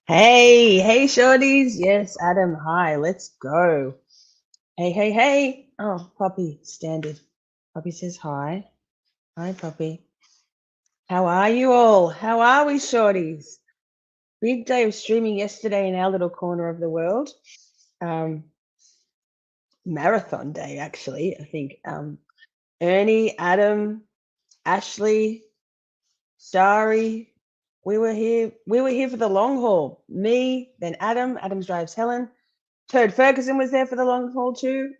Hey, shorties. Yes, Adam. Hi, let's go. Hey. Oh, Poppy, standard. Poppy says hi. Hi, Poppy. How are you all? How are we, shorties? Big day of streaming yesterday in our little corner of the world. Um, Marathon day, actually. I think Ernie, Adam, Ashley, Shari. We were here for the long haul. Me, then Adam. Adam's drives Helen. Turd Ferguson was there for the long haul too.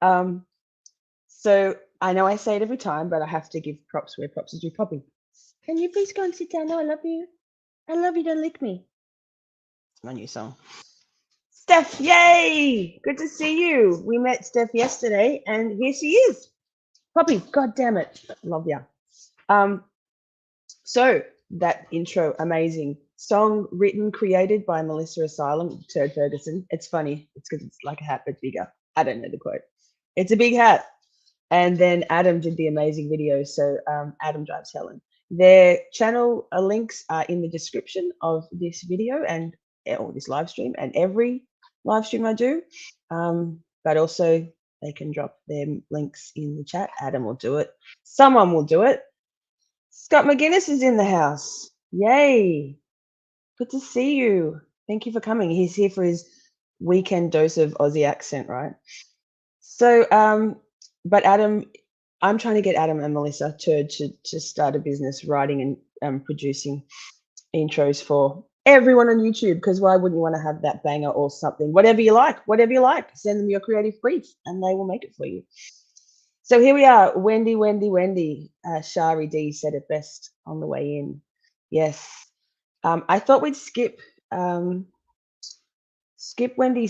Um, so I know I say it every time, but I have to give props where props is due. Poppy, can you please go and sit down? No, I love you. I love you. Don't lick me. It's my new song. Steph, yay! Good to see you. We met Steph yesterday, and here she is. Poppy, god damn it, love ya. Um, so that intro, amazing song written, created by Melissa Asylum, Turd Ferguson. It's funny. It's because it's like a hat but bigger. I don't know the quote. It's a big hat. And then Adam did the amazing video. So Adam drives Helen. Their channel links are in the description of this video and or this live stream and every live stream I do. But also they can drop their links in the chat. Adam will do it. Someone will do it. Scott McGuinness is in the house. Yay. Good to see you. Thank you for coming. He's here for his weekend dose of Aussie accent, right? So, but Adam, I'm trying to get Adam and Melissa to start a business writing and producing intros for everyone on YouTube, because why wouldn't you want to have that banger or something? Whatever you like, send them your creative brief and they will make it for you. So here we are, Wendi. Shari D said it best on the way in. Yes. I thought we'd skip Wendy's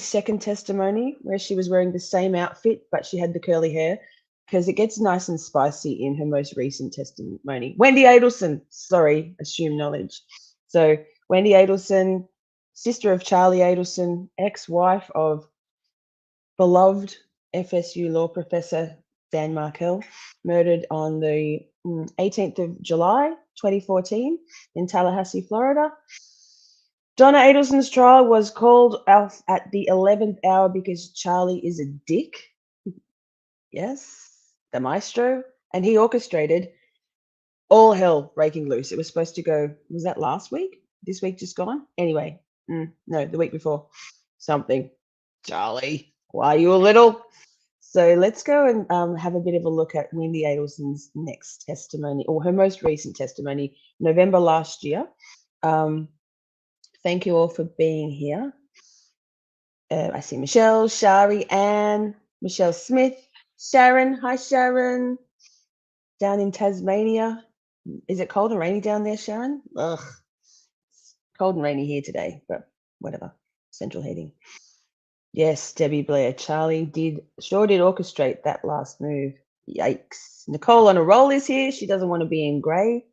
second testimony, where she was wearing the same outfit, but she had the curly hair, because it gets nice and spicy in her most recent testimony. Wendi Adelson, sorry, assume knowledge. So, Wendi Adelson, sister of Charlie Adelson, ex-wife of beloved FSU law professor Dan Markel, murdered on the 18th of July, 2014, in Tallahassee, Florida. Donna Adelson's trial was called off at the 11th hour because Charlie is a dick. Yes, the Maestro. And he orchestrated all hell breaking loose. It was supposed to go, was that last week? This week just gone? Anyway, no, the week before. Something. Charlie, why are you a little? So let's go and have a bit of a look at Wendi Adelson's next testimony, or her most recent testimony, November last year. Thank you all for being here. I see Michelle, Shari, Anne, Michelle Smith, Sharon. Hi, Sharon. Down in Tasmania. Is it cold and rainy down there, Sharon? Ugh. It's cold and rainy here today, but whatever. Central heating. Yes, Debbie Blair. Charlie sure did orchestrate that last move. Yikes. Nicole on a roll is here. She doesn't want to be in grey.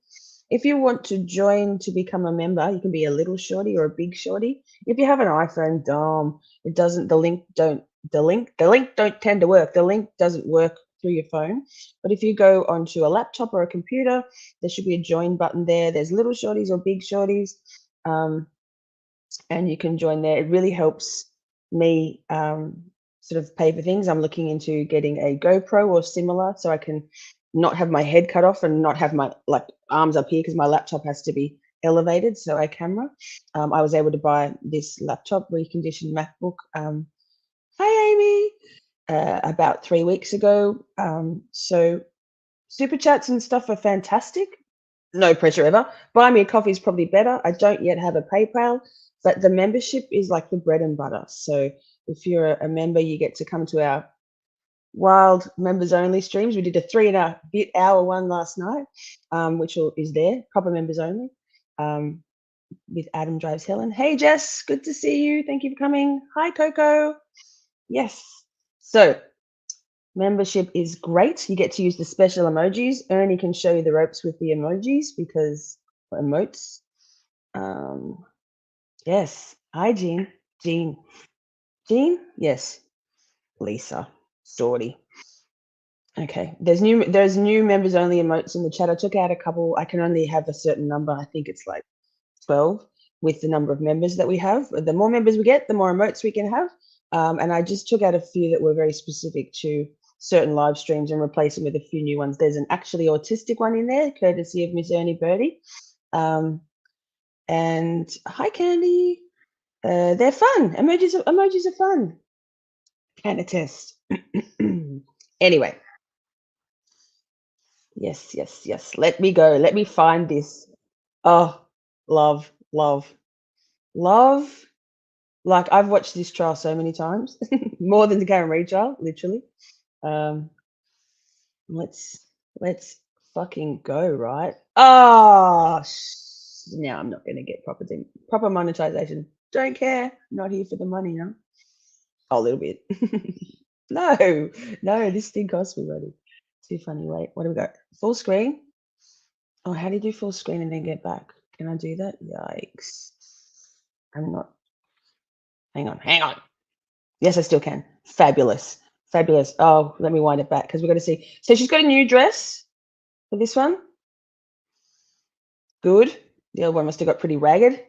If you want to join to become a member, you can be a little shorty or a big shorty. If you have an iPhone, the link don't tend to work. The link doesn't work through your phone. But if you go onto a laptop or a computer, there should be a join button there. There's little shorties or big shorties, and you can join there. It really helps me sort of pay for things. I'm looking into getting a GoPro or similar, so I can not have my head cut off and not have my arms up here, because my laptop has to be elevated, so a camera. I was able to buy this laptop, reconditioned MacBook. Hi, Amy. About 3 weeks ago. So super chats and stuff are fantastic. No pressure ever. Buy me a coffee is probably better. I don't yet have a PayPal, but the membership is like the bread and butter. So if you're a member, you get to come to our wild members only streams. We did a 3.5 hour one last night, which is there, proper members only, with Adam Drives Helen. Hey, Jess, good to see you. Thank you for coming. Hi, Coco. Yes. So membership is great. You get to use the special emojis. Ernie can show you the ropes with the emojis, because emotes. Yes. Hi, Jean. Jean. Yes. Lisa. Shorty. Okay. There's new members only emotes in the chat. I took out a couple. I can only have a certain number. I think it's like 12. with the number of members that we have. The more members we get, the more emotes we can have. And I just took out a few that were very specific to certain live streams and replaced them with a few new ones. There's an actually autistic one in there, courtesy of Miss Ernie Birdie. And hi, Candy. They're fun. Emojis are fun. Can attest. Anyway. Yes. Let me go. Let me find this. Oh, love. Like, I've watched this trial so many times, more than the Karen Reid trial, literally. Let's fucking go, right? Oh, now I'm not going to get proper monetization. Don't care. Not here for the money, no. Oh, a little bit. No, this thing cost me money. Too funny. Wait, what do we got? Full screen? Oh, how do you do full screen and then get back? Can I do that? Yikes. I'm not. Hang on. Yes, I still can. Fabulous. Oh, let me wind it back because we've got to see. So she's got a new dress for this one. Good. The other one must have got pretty ragged.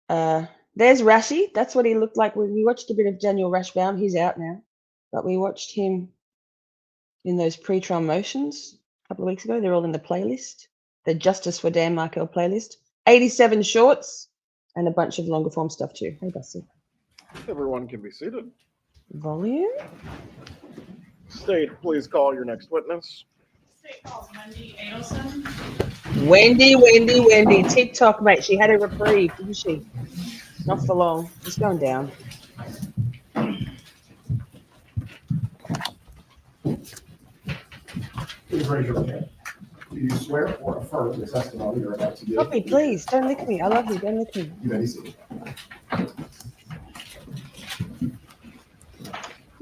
There's Rashi. That's what he looked like when we watched a bit of Daniel Rashbaum. He's out now. But we watched him in those pre-trial motions a couple of weeks ago. They're all in the playlist. The JusticeForDanMarkel playlist. 87 shorts and a bunch of longer form stuff too. Hey, Dusty. Everyone can be seated. Volume? State, please call your next witness. State calls Wendi Adelson. Wendi. TikTok, mate. She had a reprieve, didn't she? Not for long. It's going down. Please raise your hand. Do you swear or affirm the testimony you're about to give? Puppy, please. Don't lick me. I love you. Don't lick me. You may be seated.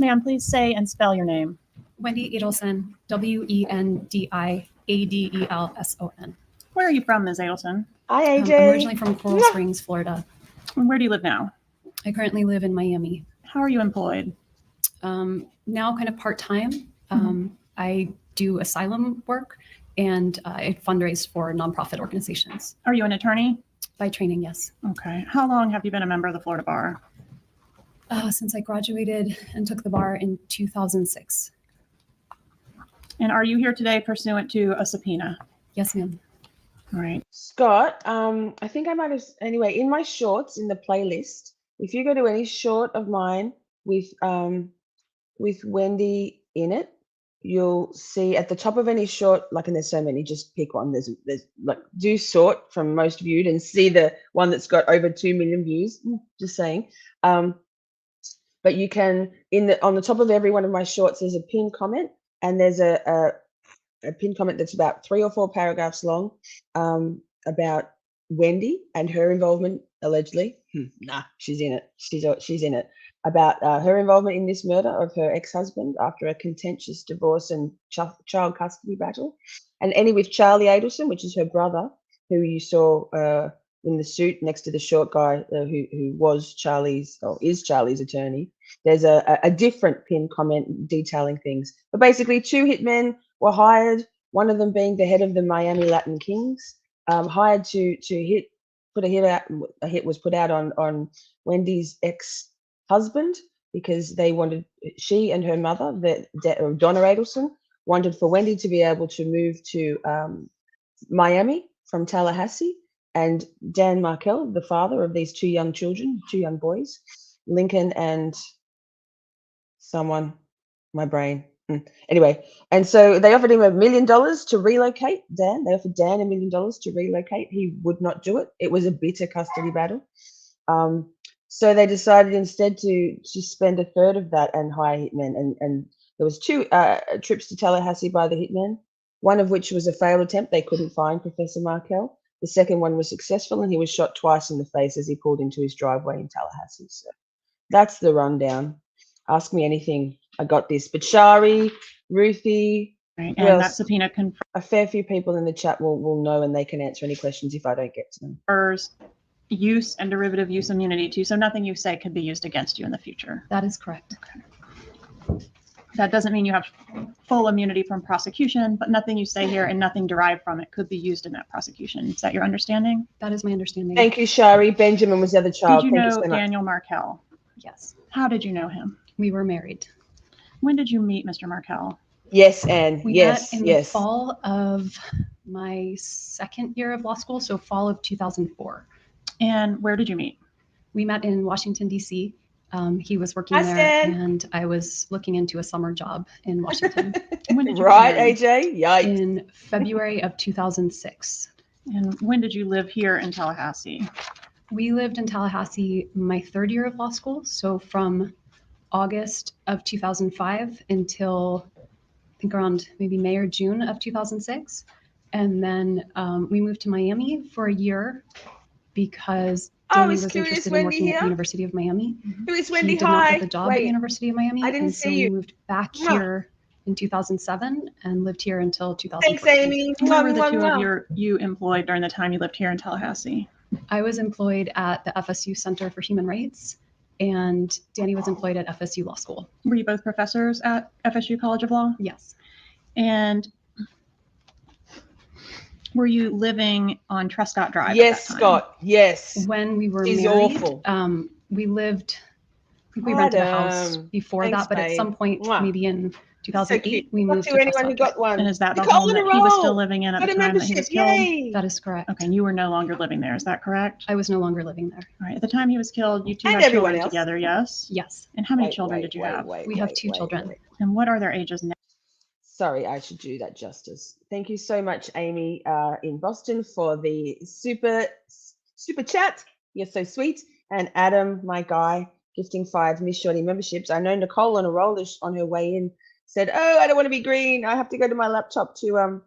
Ma'am, please say and spell your name. Wendi Adelson, Wendiadelson. Where are you from, Ms. Adelson? Hi, AJ. I'm originally from Coral Springs, Florida. And where do you live now? I currently live in Miami. How are you employed? Now kind of part-time. I do asylum work and I fundraise for nonprofit organizations. Are you an attorney? By training, yes. Okay. How long have you been a member of the Florida Bar? Since I graduated and took the bar in 2006. And are you here today pursuant to a subpoena? Yes, ma'am. All right. Scott, I think I might have, anyway, in my shorts in the playlist, if you go to any short of mine with Wendi in it, you'll see at the top of any short, like, and there's so many, just pick one. There's like, do sort from most viewed and see the one that's got over 2 million views, just saying. But you can, on the top of every one of my shorts, there's a pinned comment, and there's a pinned comment that's about 3 or 4 paragraphs long about Wendi and her involvement, allegedly. Nah, she's in it. She's in it. About her involvement in this murder of her ex-husband after a contentious divorce and child custody battle. And ending with Charlie Adelson, which is her brother, who you saw in the suit next to the short guy who was Charlie's, or is Charlie's attorney. There's a different pinned comment detailing things. But basically 2 hitmen were hired, one of them being the head of the Miami Latin Kings, hired to put a hit was put out on Wendi's ex-husband because they wanted, she and her mother, Donna Adelson, wanted for Wendi to be able to move to Miami from Tallahassee. And Dan Markel, the father of these 2 young children, 2 young boys, Lincoln and someone, my brain. Anyway, and so they offered him $1 million to relocate. Dan, they offered Dan $1 million to relocate. He would not do it. It was a bitter custody battle. So they decided instead to spend a third of that and hire hitmen. And there was 2 trips to Tallahassee by the hitmen, one of which was a failed attempt. They couldn't find Professor Markel. The second one was successful, and he was shot twice in the face as he pulled into his driveway in Tallahassee. So that's the rundown. Ask me anything. I got this. But Shari, Ruthie, Right. And that subpoena a fair few people in the chat will know, and they can answer any questions if I don't get to them. confers use and derivative use immunity too. So nothing you say could be used against you in the future. That is correct. That doesn't mean you have full immunity from prosecution, but nothing you say here and nothing derived from it could be used in that prosecution. Is that your understanding? That is my understanding. Thank you, Shari. Benjamin was the other child. Did you Thank know you so much. Daniel Markel? Yes. How did you know him? We were married. When did you meet Mr. Markel? Yes, Anne. We Yes, met in the fall of my second year of law school, so fall of 2004. And where did you meet? We met in Washington, D.C. He was working Hi, there, Stan. and I was looking into a summer job in Washington When did you Right, come in? AJ? Yikes. in February of 2006. And when did you live here in Tallahassee? We lived in Tallahassee my third year of law school, so from August of 2005 until I think around maybe May or June of 2006. And then we moved to Miami for a year because Danny was interested in working at the University of Miami. Who is He Wendy? did not Hi. get the job at University of Miami. I didn't and so see you. we moved back Mwah. here in 2007 and lived here until 2014. Thanks, Amy. Where were the Mwah, two mwah. of you employed during the time you lived here in Tallahassee? I was employed at the FSU Center for Human Rights, and Danny was employed at FSU Law School. Were you both professors at FSU College of Law? Yes. And were you living on Trescott Drive? Yes, at that time? Scott. Yes. When we were She's married, awful. we lived, I think we rented a house Adam. before Thanks, that, but at babe. some point, Mwah. maybe in So 2008, cute. we Not moved to to anyone who Trescott. got one. And is that the Nicole home in that a he was row. still living in at Got the a time that he membership. was killed? Yay. That is correct. Okay, and you were no longer living there. Is that correct? I was no longer living there. All right. At the time he was killed, you two And had everyone children else. together, yes? Yes. And how many Wait, children wait, did you wait, have? wait, We have wait, two wait, children. wait. And what are their ages now? Sorry, I should do that justice. Thank you so much, Amy, in Boston, for the super chat. You're so sweet. And Adam, my guy, gifting 5 Miss Shorty memberships. I know Nicole on a roll on her way in said, "Oh, I don't want to be green. I have to go to my laptop to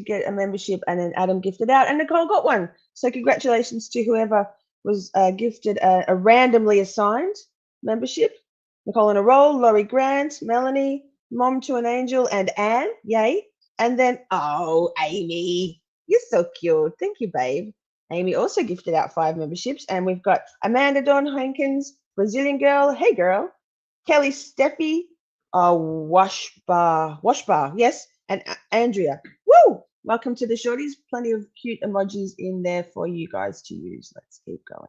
get a membership." And then Adam gifted out, and Nicole got one. So congratulations to whoever was gifted a randomly assigned membership. Nicole on a roll, Laurie Grant, Melanie, Mom to an Angel, and Anne. Yay. And then, oh, Amy, you're so cute. Thank you, babe. Amy also gifted out 5 memberships. And we've got Amanda Dawn Hankins, Brazilian Girl. Hey, girl. Kelly Steffi, Washbar. Yes. And Andrea. Woo! Welcome to the Shorties. Plenty of cute emojis in there for you guys to use. Let's keep going.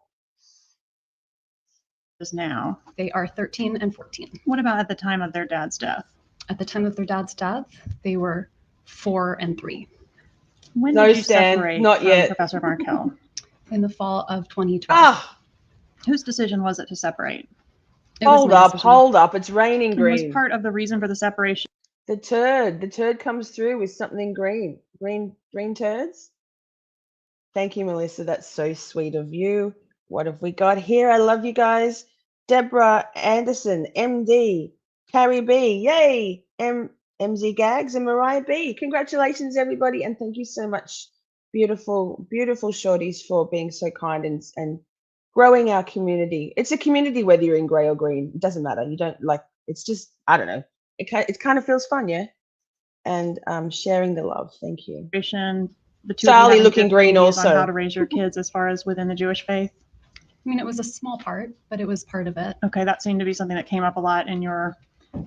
Now, They are 13 and 14. what about at the time of their dad's death? At the time of their dad's death, they were 4 and 3. When No, did you Stan, separate not from yet. Professor Markel? In the fall of 2012. Ah, Whose decision was it to separate? It was hold my up, decision. hold up. It's raining And was green. part of the reason for the separation The turd comes through with something green. Green turds. Thank you, Melissa. That's so sweet of you. What have we got here? I love you guys. Deborah Anderson, MD. Carrie B. Yay. MZ Gags and Mariah B. Congratulations, everybody. And thank you so much, beautiful, beautiful Shorties, for being so kind and growing our community. It's a community whether you're in gray or green. It doesn't matter. You don't like, it's just, I don't know. It kind of feels fun, yeah? And sharing the love. Thank you. the two of you Charlie having looking green different views on also. how to raise your kids as far as within the Jewish faith? I mean, it was a small part, but it was part of it. Okay, that seemed to be something that came up a lot in your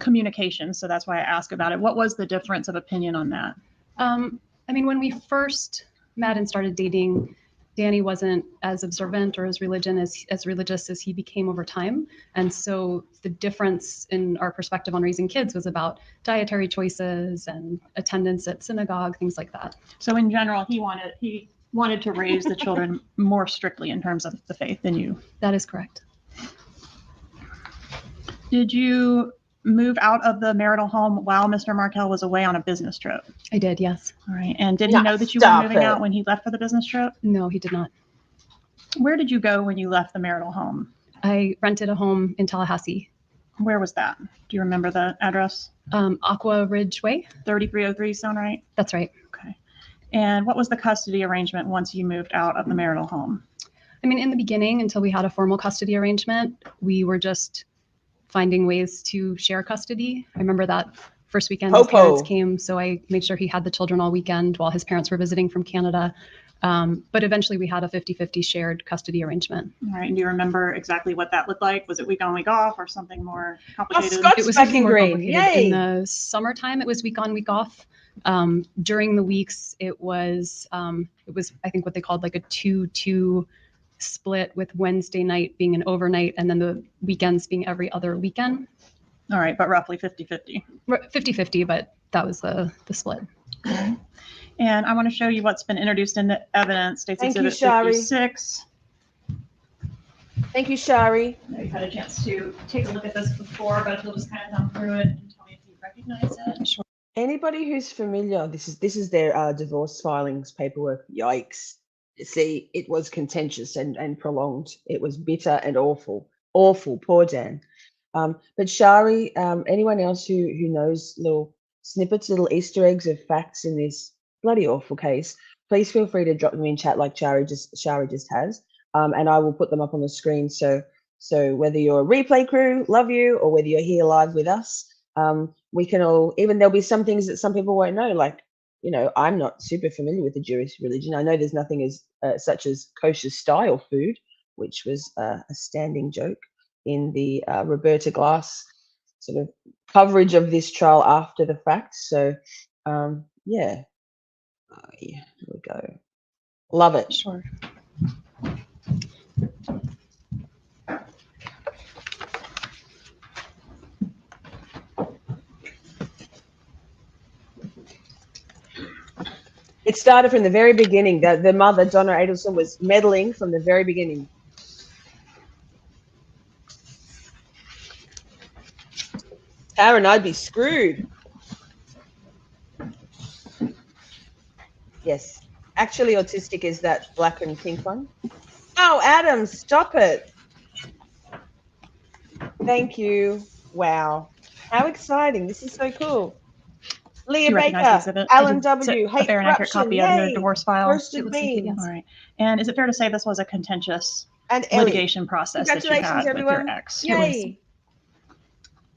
communication, so that's why I asked about it. What was the difference of opinion on that? I mean, when we first met and started dating, Danny wasn't as observant or as religious as he became over time. And so the difference in our perspective on raising kids was about dietary choices and attendance at synagogue, things like that. So in general, he wanted to raise the children more strictly in terms of the faith than you. That is correct. Did you move out of the marital home while Mr. Markel was away on a business trip? I did, yes. All right. And did he Nah, know that you were stop moving it. out when he left for the business trip? No, he did not. Where did you go when you left the marital home? I rented a home in Tallahassee, Where was that? Do you remember the address? Aqua Ridge Way. 3303 sound right? That's right. Okay. And what was the custody arrangement once you moved out of the marital home? I mean, in the beginning, until we had a formal custody arrangement, we were just finding ways to share custody. I remember that first weekend his parents came, so I made sure he had the children all weekend while his parents were visiting from Canada. But eventually we had a 50-50 shared custody arrangement. All right. And do you remember exactly what that looked like? Was it week on, week off, or something more complicated? Scott's It was back something in more green. complicated. Yay. In the summertime, it was week on, week off. During the weeks, it was I think what they called like a 2-2 split, with Wednesday night being an overnight and then the weekends being every other weekend. All right, but roughly 50-50. 50-50, but that was the split. And I want to show you what's been introduced into evidence. States Thank you, Exhibit Shari. 56. Thank you, Shari. You've had a chance to take a look at this before, but if you'll just kind of thumb through it and tell me if you recognize it. Sure. Anybody who's familiar, this is their divorce filings paperwork. Yikes. See, it was contentious and prolonged. It was bitter and awful. Awful, poor Dan. But Shari, anyone else who knows little snippets, little Easter eggs of facts in this bloody awful case, please feel free to drop them in chat like Shari just has. And I will put them up on the screen. So whether you're a replay crew, love you, or whether you're here live with us, we can all, even there'll be some things that some people won't know, like, you know, I'm not super familiar with the Jewish religion. I know there's nothing as such as kosher style food, which was a standing joke in the Roberta Glass sort of coverage of this trial after the fact. So yeah, here we go. Love it. Sure. It started from the very beginning. The mother, Donna Adelson, was meddling from the very beginning. Karen, I'd be screwed. Yes. Actually, autistic is that black and pink one. Oh, Adam, stop it. Thank you. Wow. How exciting. This is so cool. Do Leah you recognize the Baker, exhibit? Alan Is it W. a Hate fair and accurate corruption. copy of your Yay. divorce file? Roasted It looks like it, beans. All right. And is it fair to say this was a contentious And Ellie. litigation process that you Congratulations, had with your everyone. ex? Yay.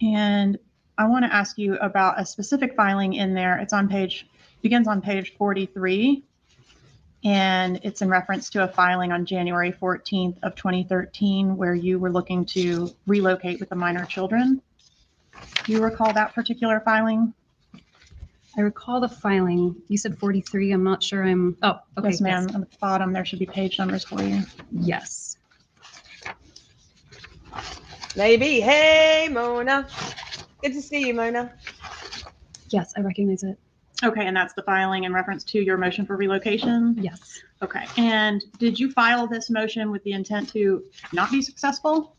And I want to ask you about a specific filing in there. It's on begins on page 43, and it's in reference to a filing on January 14th of 2013 where you were looking to relocate with the minor children. Do you recall that particular filing? I recall the filing. You said 43. I'm not sure oh, okay. Yes, ma'am. On the bottom, there should be page numbers for you. Yes. Maybe. Hey, Mona. Good to see you, Mona. Yes, I recognize it. Okay, and that's the filing in reference to your motion for relocation? Yes. Okay, and did you file this motion with the intent to not be successful?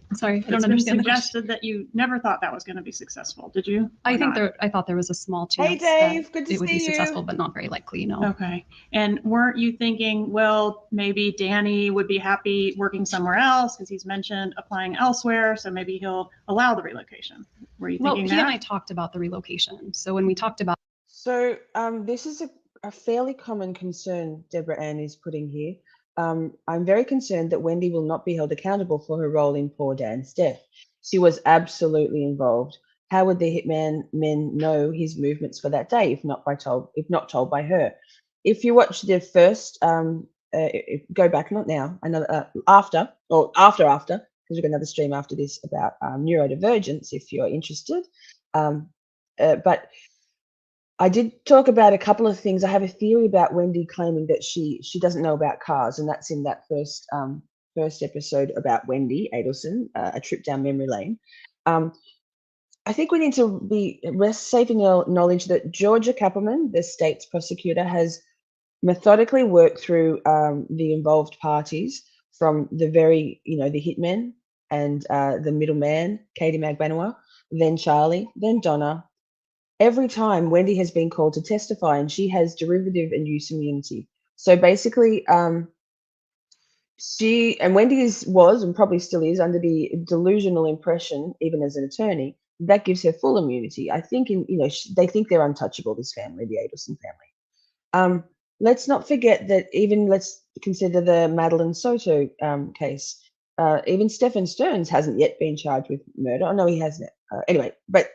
I'm sorry, I It's don't been understand the question. suggested that you never thought that was going to be successful. Did you? I Or think not? I thought there was a small Hey, chance Dave. that Good to it would be see you. successful, but not very likely, no. Okay, and weren't you thinking, well, maybe Danny would be happy working somewhere else because he's mentioned applying elsewhere, so maybe he'll allow the relocation? Were you Well, thinking he and I that? talked about the relocation. So when we talked about So this is a fairly common concern Deborah Ann is putting here. I'm very concerned that Wendi will not be held accountable for her role in poor Dan's death. She was absolutely involved. How would the hitman men know his movements for that day if not told by her? If you watch the first, go back, not now, another after, because we've got another stream after this about neurodivergence if you're interested. But I did talk about a couple of things. I have a theory about Wendi claiming that she doesn't know about cars, and that's in that first episode about Wendi Adelson, a trip down memory lane. I think we need to rest safe in your knowledge that Georgia Cappleman, the state's prosecutor, has methodically worked through the involved parties from the very, the hitmen and the middleman, Katie Magbanua, then Charlie, then Donna. Every time Wendi has been called to testify, and she has derivative and use immunity. So basically, Wendi was and probably still is under the delusional impression, even as an attorney, that gives her full immunity. I think they think they're untouchable, this family, the Adelson family. Let's not forget that let's consider the Madeline Soto case. Even Stephen Stearns hasn't yet been charged with murder. I know he hasn't. Anyway, but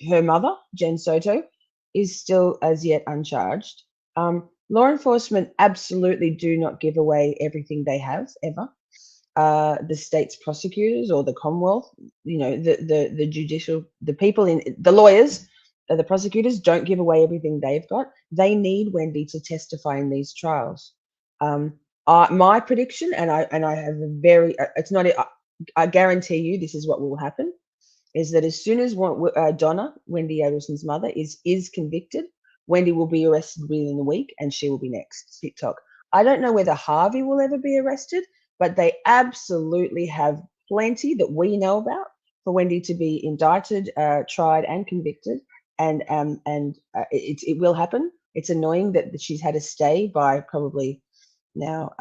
her mother, Jen Soto, is still as yet uncharged. Law enforcement absolutely do not give away everything they have ever. The state's prosecutors or the Commonwealth, the judicial, the people in the lawyers, the prosecutors don't give away everything they've got. They need Wendi to testify in these trials. My prediction, and I have a very, it's not, I guarantee you this is what will happen, is that as soon as Donna, Wendi Adelson's mother, is convicted, Wendi will be arrested within a week and she will be next. TikTok. I don't know whether Harvey will ever be arrested, but they absolutely have plenty that we know about for Wendi to be indicted, tried, and convicted, and it will happen. It's annoying that she's had a stay by probably now.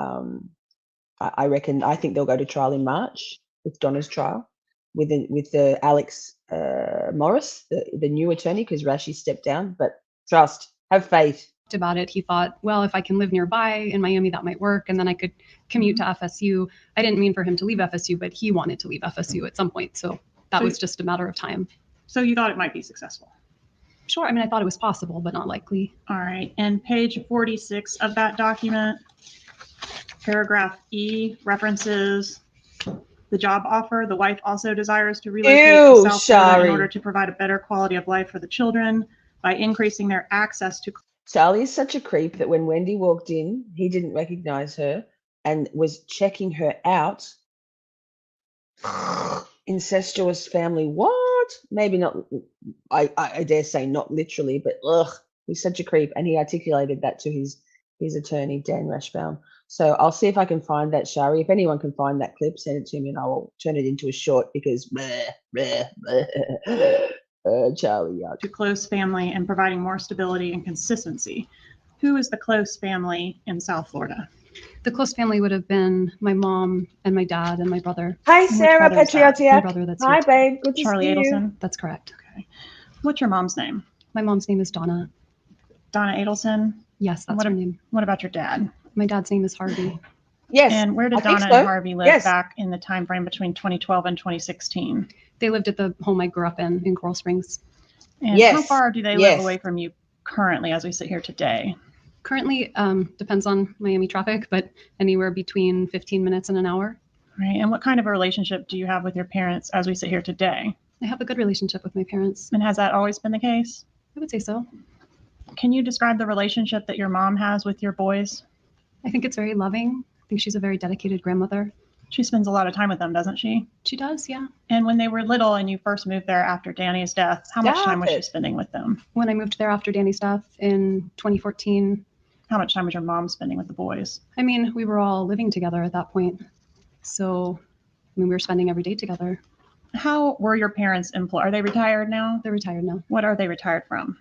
I think they'll go to trial in March with Donna's trial, with the Alex Morris, the new attorney, because Rashi stepped down. But trust, have faith. About it, he thought, well, if I can live nearby in Miami, that might work, and then I could commute to FSU. I didn't mean for him to leave FSU, but he wanted to leave FSU at some point, so that was just a matter of time. So you thought it might be successful? Sure. I mean, I thought it was possible, but not likely. All right. And page 46 of that document, paragraph E, references the job offer. The wife also desires to relocate to South Florida in order to provide a better quality of life for the children by increasing their access to. Charlie is such a creep that when Wendi walked in, he didn't recognize her and was checking her out. Incestuous family, what? Maybe not, I dare say not literally, but he's such a creep. And he articulated that to his attorney, Dan Rashbaum. So I'll see if I can find that, Shari. If anyone can find that clip, send it to me and I will turn it into a short because Charlie. To close family and providing more stability and consistency. Who is the close family in South Florida? The close family would have been my mom and my dad and my brother. Hi, Sarah Patriotiak. My brother, that's Hi, babe. Good to Charlie see you. Adelson. That's correct. Okay. What's your mom's name? My mom's name is Donna. Donna Adelson. Yes, that's her name. What about your dad? My dad's name is Harvey. Yes. And where did Donna and Harvey live back in the time frame between 2012 and 2016? They lived at the home I grew up in Coral Springs. And how far do they live away from you currently as we sit here today? Currently, depends on Miami traffic, but anywhere between 15 minutes and an hour. Right. And what kind of a relationship do you have with your parents as we sit here today? I have a good relationship with my parents. And has that always been the case? I would say so. Can you describe the relationship that your mom has with your boys? I think it's very loving. I think she's a very dedicated grandmother. She spends a lot of time with them, doesn't she? She does, yeah. And when they were little and you first moved there after Danny's death, how much time was she spending with them? When I moved there after Danny's death in 2014. How much time was your mom spending with the boys? I mean, we were all living together at that point. So, I mean, we were spending every day together. How were your parents employed? Are they retired now? They're retired now. What are they retired from?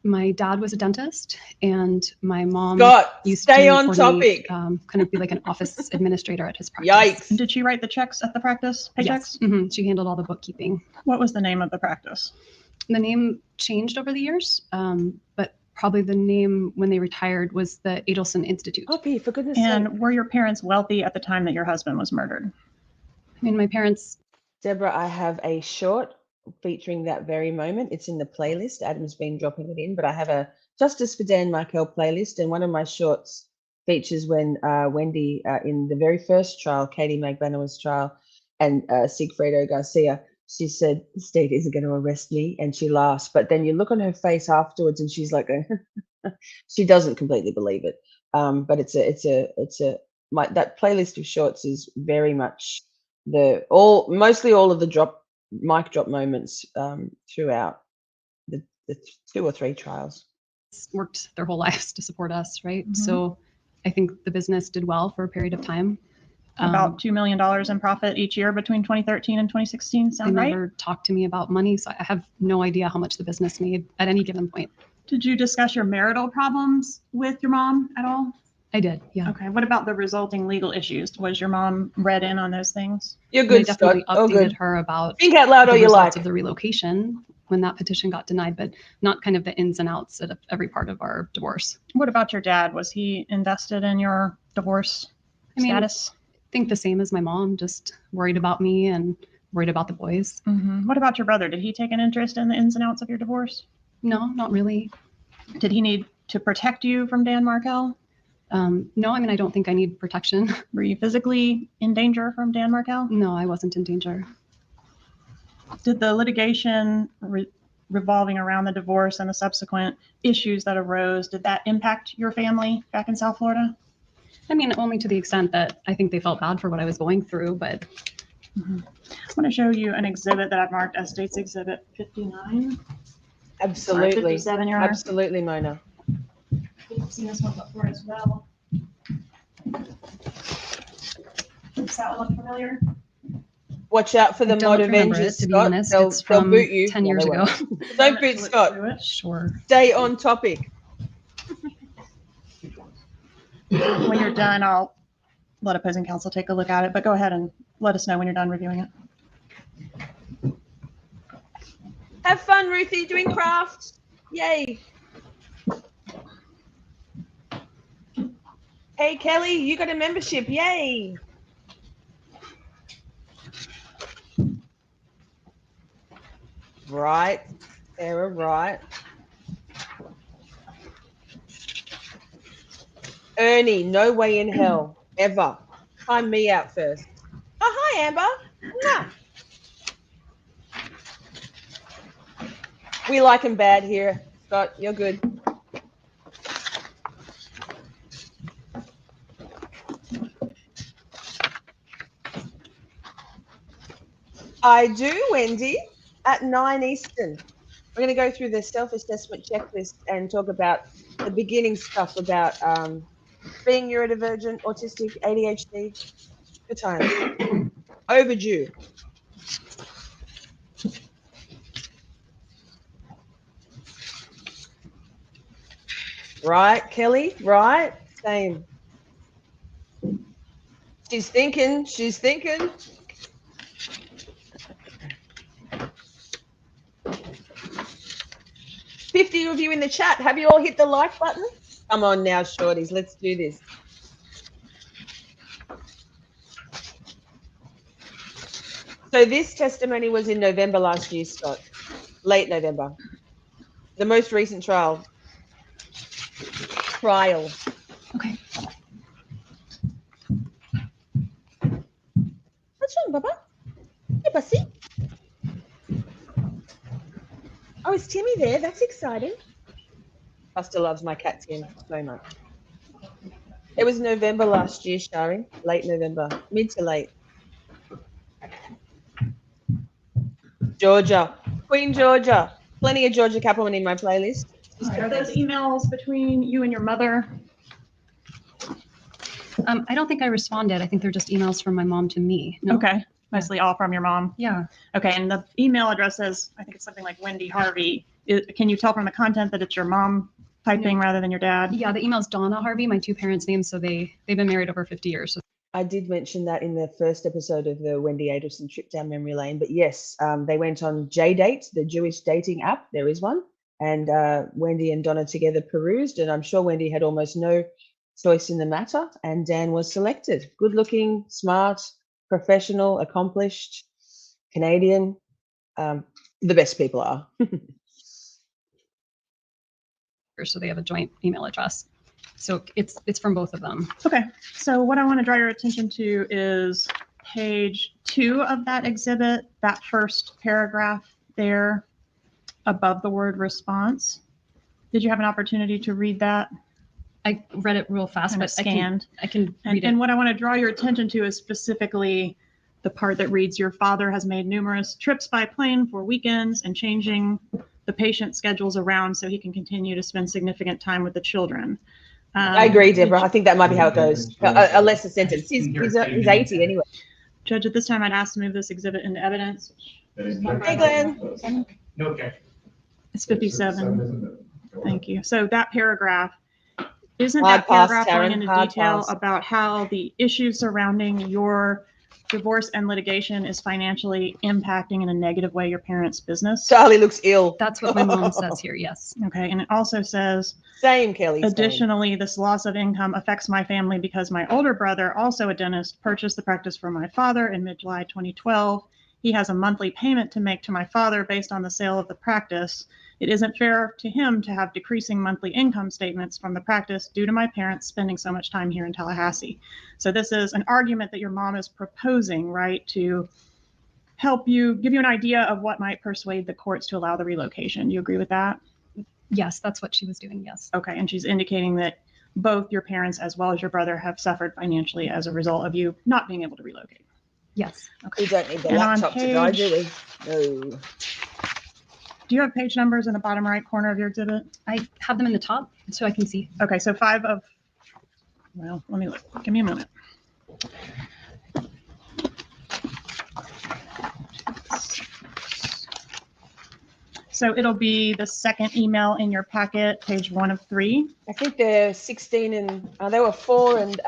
My dad was a dentist, and my mom used stay to on topic. Kind of be like an office administrator at his practice. Yikes. And did she write the checks at the practice? Yes. Mm-hmm. She handled all the bookkeeping. What was the name of the practice? The name changed over the years, but probably the name when they retired was the Adelson Institute. Oh, P, for goodness sake. And were your parents wealthy at the time that your husband was murdered? I mean, my parents. Deborah, I have a short featuring that very moment. It's in the playlist. Adam's been dropping it in, but I have a Justice for Dan Markel playlist, and one of my shorts features when Wendi, in the very first trial, Katie Magbanaw's trial, and Sigfredo Garcia, she said, the state isn't going to arrest me, and she laughs. But then you look on her face afterwards, and she's like, she doesn't completely believe it. But that playlist of shorts is very much mostly all of the mic drop moments throughout the 2 or 3 trials. Worked their whole lives to support us, right? Mm-hmm. So I think the business did well for a period of time. About $2 million in profit each year between 2013 and 2016. Sound right? They never talked to me about money, so I have no idea how much the business made at any given point. Did you discuss your marital problems with your mom at all? I did, yeah. Okay. What about the resulting legal issues? Was your mom read in on those things? You're good, I definitely Scott. updated her about think out loud all you like of the relocation when that petition got denied, but not kind of the ins and outs of every part of our divorce. What about your dad? Was he invested in your divorce status? I think the same as my mom, just worried about me and worried about the boys. Mm-hmm. What about your brother? Did he take an interest in the ins and outs of your divorce? No, not really. Did he need to protect you from Dan Markel? No, I mean, I don't think I need protection. Were you physically in danger from Dan Markel? No, I wasn't in danger. Did the litigation revolving around the divorce and the subsequent issues that arose, did that impact your family back in South Florida? I mean, only to the extent that I think they felt bad for what I was going through, but I want to show you an exhibit that I've marked as State's Exhibit 59. Absolutely. Sorry, 57, Your Honor. Absolutely, Mona. You've seen this one before as well. Does that one look familiar? Watch out for the I don't remember motivengers, it, to be Scott. honest. They'll It's from boot you. 10 Yeah, years they ago. won't. Don't boot Look Scott. through it. Sure. Stay on topic. When you're done, I'll let opposing counsel take a look at it, but go ahead and let us know when you're done reviewing it. Have fun, Ruthie, doing craft. Yay. Hey, Kelly, you got a membership. Yay. Right. Error, right. Ernie, no way in hell, ever. Time me out first. Oh, hi, Amber. Mwah. We like him bad here. Scott, you're good. I do, Wendy, at 9 Eastern. We're going to go through the self-assessment checklist and talk about the beginning stuff about being neurodivergent, autistic, ADHD. Good time. Overdue. Right, Kelly? Right? Same. She's thinking. She's thinking. $50 of you in the chat. Have you all hit the like button? Come on now, shorties. Let's do this. So this testimony was in November last year, Scott. Late November. The most recent trial. Okay. What's wrong, Baba? Hey, Bussy. Oh, is Timmy there? That's exciting. Buster loves my cat Tim so much. It was November last year, Shari. Late November. Mid to late. Georgia. Queen Georgia. Plenty of Georgia Cappleman in my playlist. Are those emails between you and your mother? I don't think I responded. I think they're just emails from my mom to me. No? Okay, mostly all from your mom. Yeah. Okay, and the email address says, I think it's something like Wendi Harvey. Can you tell from the content that it's your mom typing rather than your dad? Yeah, the email's Donna Harvey, my two parents' names. So they've been married over 50 years. So I did mention that in the first episode of the Wendi Adelson trip down memory lane. But yes, they went on JDate, the Jewish dating app. There is one. And Wendi and Donna together perused. And I'm sure Wendi had almost no choice in the matter. And Dan was selected. Good looking, smart, professional, accomplished, Canadian. The best people are. so they have a joint email address. So it's from both of them. Okay, so what I want to draw your attention to is page 2 of that exhibit, that first paragraph there above the word response. Did you have an opportunity to read that? I read it real fast, Kind of but scanned. I can read it. And what I want to draw your attention to is specifically the part that reads, your father has made numerous trips by plane for weekends and changing the patient schedules around so he can continue to spend significant time with the children. I agree, Deborah. I think that might be how it goes. A lesser sentence. He's 80 anyway. Judge, at this time, I'd ask to move this exhibit into evidence. Hey, Glenn. No objection. It's 57. Thank you. So that paragraph, isn't Hard that pass, paragraph going Taryn, into hard detail pass. about how the issues surrounding your divorce and litigation is financially impacting in a negative way your parents' business? Charlie looks ill. That's what my mom says here. Yes. Okay, and it also says, Same, Kelly. Same. additionally, this loss of income affects my family because my older brother, also a dentist, purchased the practice from my father in mid-July 2012. He has a monthly payment to make to my father based on the sale of the practice. It isn't fair to him to have decreasing monthly income statements from the practice due to my parents spending so much time here in Tallahassee. So this is an argument that your mom is proposing, right, to help you, give you an idea of what might persuade the courts to allow the relocation. Do you agree with that? Yes, that's what she was doing. Yes. Okay, and she's indicating that both your parents as well as your brother have suffered financially as a result of you not being able to relocate. Yes. Okay. We don't need the And on laptop to die, do we? page- No. Do you have page numbers in the bottom right corner of your exhibit? I have them in the top so I can see. Okay, so well, let me look. Give me a moment. So it'll be the second email in your packet, page 1 of 3. I think they're 16 and there were 4 and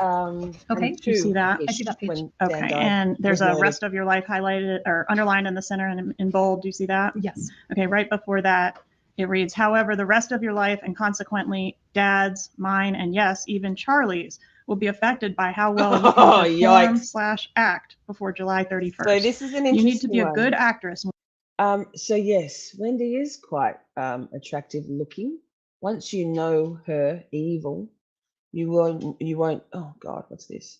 Okay. and Do you see 2 that? I see that page. when Dan Okay, died. and there's Was a noted. rest of your life highlighted or underlined in the center and in bold. Do you see that? Yes. Okay, right before that, it reads, however, the rest of your life and consequently Dad's, mine, and yes, even Charlie's will be affected by how well you Oh, can yikes. perform/act before July 31st. So this is an You interesting need to be a one. good actress. So yes, Wendy is quite attractive looking. Once you know her evil, you won't, oh God, what's this?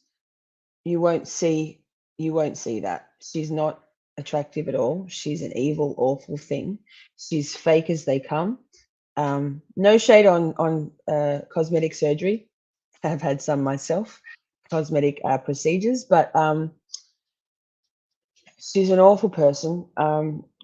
You won't see that. She's not attractive at all. She's an evil, awful thing. She's fake as they come. No shade on cosmetic surgery. I've had some myself, cosmetic procedures, but she's an awful person.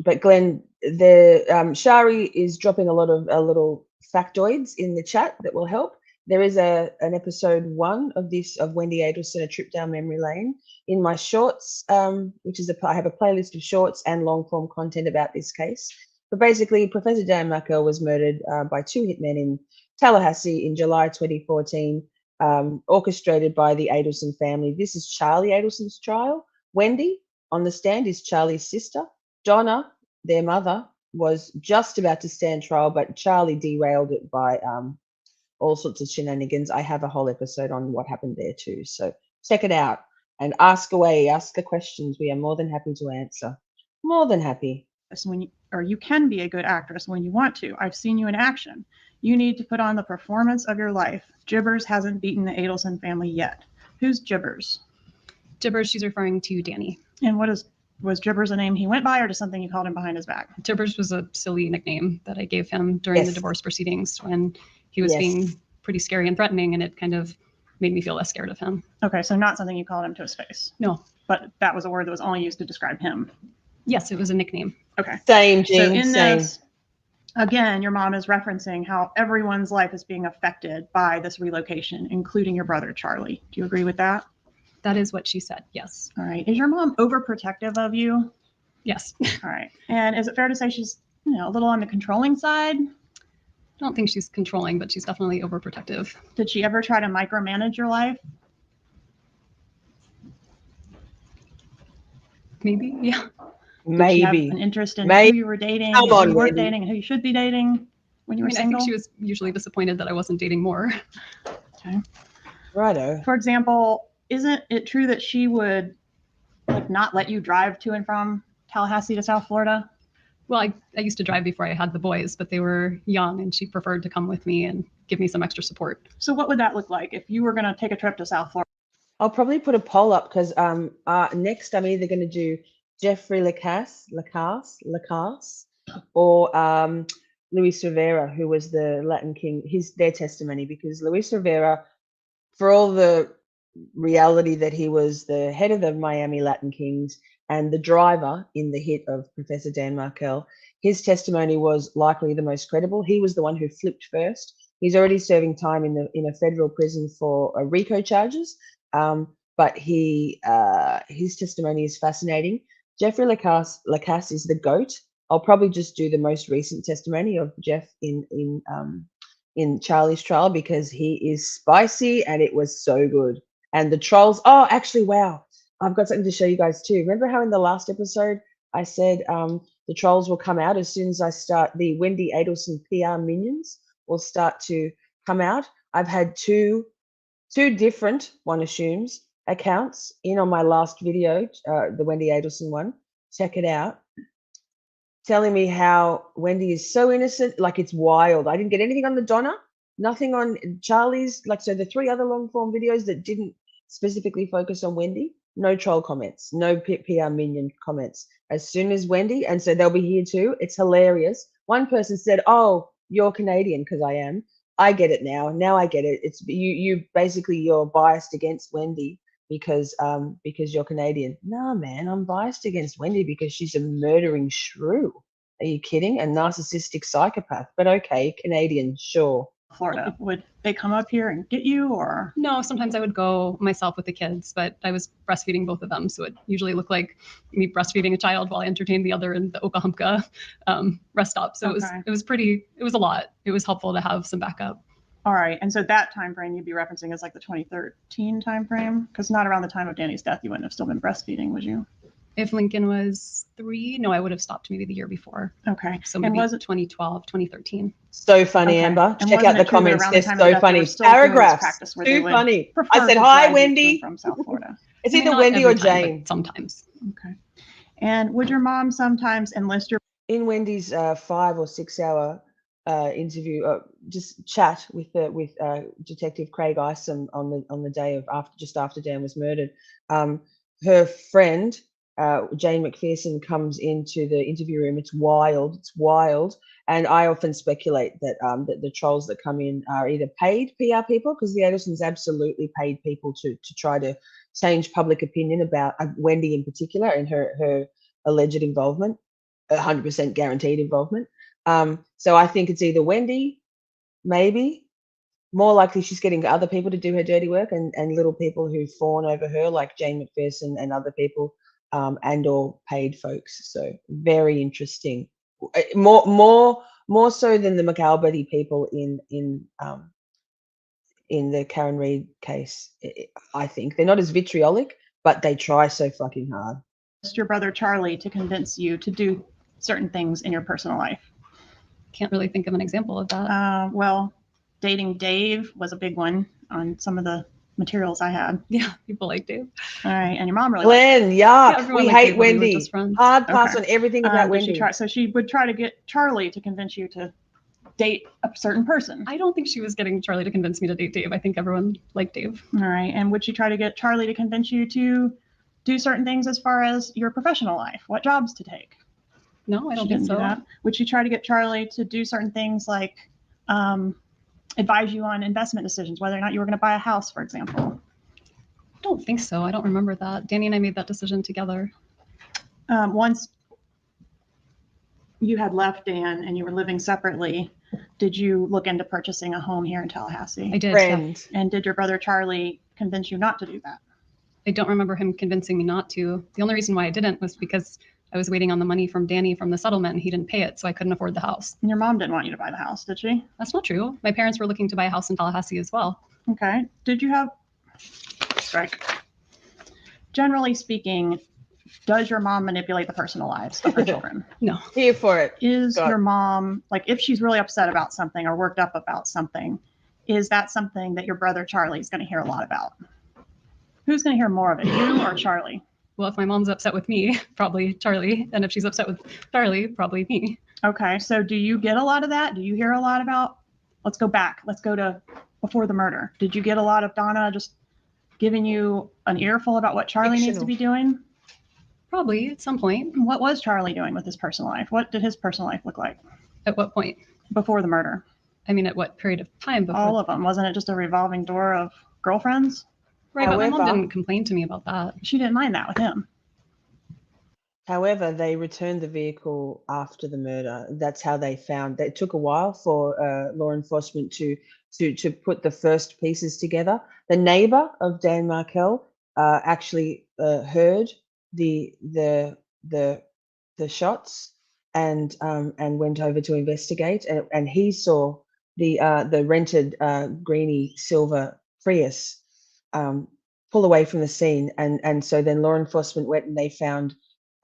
But Glenn, the Shari is dropping a lot of little factoids in the chat that will help. There is an episode 1 of this of Wendi Adelson, A Trip Down Memory Lane, in my shorts, which is I have a playlist of shorts and long form content about this case. But basically, Professor Dan Markel was murdered by 2 hitmen in Tallahassee in July 2014, orchestrated by the Adelson family. This is Charlie Adelson's trial. Wendi on the stand is Charlie's sister. Donna, their mother, was just about to stand trial, but Charlie derailed it by all sorts of shenanigans. I have a whole episode on what happened there too. So check it out and ask away, ask the questions. We are more than happy to answer. More than happy. You can be a good actress when you want to. I've seen you in action. You need to put on the performance of your life. Jibbers hasn't beaten the Adelson family yet. Who's Jibbers? Jibbers, she's referring to Danny. And was Jibbers a name he went by or just something you called him behind his back? Jibbers was a silly nickname that I gave him during the Yes. divorce proceedings when he was Yes. being pretty scary and threatening, and it kind of made me feel less scared of him. Okay, so not something you called him to his face. No. But that was a word that was only used to describe him. Yes, it was a nickname. Okay. Same, So Jean, in same. this, again, your mom is referencing how everyone's life is being affected by this relocation, including your brother, Charlie. Do you agree with that? That is what she said. Yes. All right. Is your mom overprotective of you? Yes. All right. And is it fair to say she's, a little on the controlling side? I don't think she's controlling, but she's definitely overprotective. Did she ever try to micromanage your life? Maybe. Yeah. Did she have Maybe. an interest in Maybe. who you were dating, Come who on, you weren't Wendy. dating, and who you should be dating when you I were mean, I single? think she was usually disappointed that I wasn't dating more. Okay. Righto. For example, isn't it true that she would not let you drive to and from Tallahassee to South Florida? Well, I used to drive before I had the boys, but they were young and she preferred to come with me and give me some extra support. So what would that look like if you were going to take a trip to South Florida? I'll probably put a poll up because next I'm either going to do Jeffrey Lacasse, or Luis Rivera, who was the Latin king, their testimony, because Luis Rivera, for all the reality that he was the head of the Miami Latin Kings and the driver in the hit of Professor Dan Markel, his testimony was likely the most credible. He was the one who flipped first. He's already serving time in a federal prison for RICO charges, but his testimony is fascinating. Jeffrey Lacasse is the GOAT. I'll probably just do the most recent testimony of Jeff in Charlie's trial because he is spicy and it was so good. And the trolls, oh, actually, wow. I've got something to show you guys too. Remember how in the last episode I said the trolls will come out as soon as I start, the Wendi Adelson PR minions will start to come out. I've had two different, one assumes, accounts in on my last video, the Wendi Adelson one. check it out, telling me how Wendi is so innocent, like it's wild. I didn't get anything on the Donna, nothing on Charlie's, like, so the 3 other long form videos that didn't specifically focus on Wendi, no troll comments, no PR minion comments. As soon as Wendi, and so they'll be here too, it's hilarious. One person said, oh, you're Canadian, because I am. I get it now. Now I get it. It's you basically, you're biased against Wendi because you're Canadian. No, man, I'm biased against Wendi because she's a murdering shrew. Are you kidding? A narcissistic psychopath. But okay, Canadian, sure. Florida, would they come up here and get you, or? No, sometimes I would go myself with the kids, but I was breastfeeding both of them. So it usually looked like me breastfeeding a child while I entertained the other in the Okahumpka rest stop. So Okay. it was a lot. It was helpful to have some backup. All right, and so that time frame you'd be referencing is like the 2013 time frame, because not around the time of Danny's death you wouldn't have still been breastfeeding, would you? If Lincoln was 3, no, I would have stopped maybe the year before. Okay. So maybe was it 2012, 2013. So funny, Okay. Amber. And Check wasn't out the it true that comments. around They're the time of so death they funny. were still doing this Paragraphs. practice where they Too would funny. prefer I said, to hi, drive you to and Wendi. from South Florida? It's I mean, either not Wendi every or time, but Jane. sometimes. Okay. And would your mom sometimes enlist your In Wendy's 5 or 6 hour interview, just chat with Detective Craig Isom on the day of just after Dan was murdered, her friend Jane McPherson comes into the interview room. It's wild, and I often speculate that that the trolls that come in are either paid PR people, because the Addisons absolutely paid people to try to change public opinion about Wendi in particular and her alleged involvement, 100% guaranteed involvement. So I think it's either Wendi, maybe. More likely she's getting other people to do her dirty work, and little people who fawn over her, like Jane McPherson and other people, and or paid folks. So very interesting. More so than the McAlberty people in the Karen Reid case. I think they're not as vitriolic, but they try so fucking hard. your brother Charlie to convince you to do certain things in your personal life? Can't really think of an example of that. Well, dating Dave was a big one on some of the materials I had. Yeah, people like Dave. All right, and your mom really Glenn, yuck. Yeah, everyone We liked hate Dave when we were Wendi. just friends. Hard pass Okay. on everything about Wendi. So she would try to get Charlie to convince you to date a certain person. I don't think she was getting Charlie to convince me to date Dave. I think everyone liked Dave. All right, and would she try to get Charlie to convince you to do certain things as far as your professional life, what jobs to take? No, I don't She think didn't do so. that. Would she try to get Charlie to do certain things like advise you on investment decisions, whether or not you were going to buy a house, for example? I don't think so. I don't remember that. Danny and I made that decision together. Once you had left Dan and you were living separately, did you look into purchasing a home here in Tallahassee? I did. Yeah. Friend. And did your brother Charlie convince you not to do that? I don't remember him convincing me not to. The only reason why I didn't was because I was waiting on the money from Danny from the settlement and he didn't pay it, so I couldn't afford the house. And your mom didn't want you to buy the house, did she? That's not true. My parents were looking to buy a house in Tallahassee as well. Okay. Did you have strike? Generally speaking, does your mom manipulate the personal lives of her children? No. Here for it. Is Got it. your mom, like, if she's really upset about something or worked up about something, is that something that your brother Charlie is going to hear a lot about? Who's going to hear more of it, you or Charlie? Well, if my mom's upset with me, probably Charlie. And if she's upset with Charlie, probably me. Okay, so do you get a lot of that? Do you hear a lot about, let's go back, let's go to before the murder. Did you get a lot of Donna just giving you an earful about what Charlie needs to be doing? Probably at some point. What was Charlie doing with his personal life? What did his personal life look like At what point? before the murder? I mean, at what period of time before? All of them. Wasn't it just a revolving door of girlfriends? Right, but my mom However- didn't complain to me about that. She didn't mind that with him. However, they returned the vehicle after the murder. That's how they found. It took a while for law enforcement to put the first pieces together. The neighbor of Dan Markel actually heard the shots and went over to investigate, and he saw the rented greeny silver Prius pull away from the scene, and so then law enforcement went and they found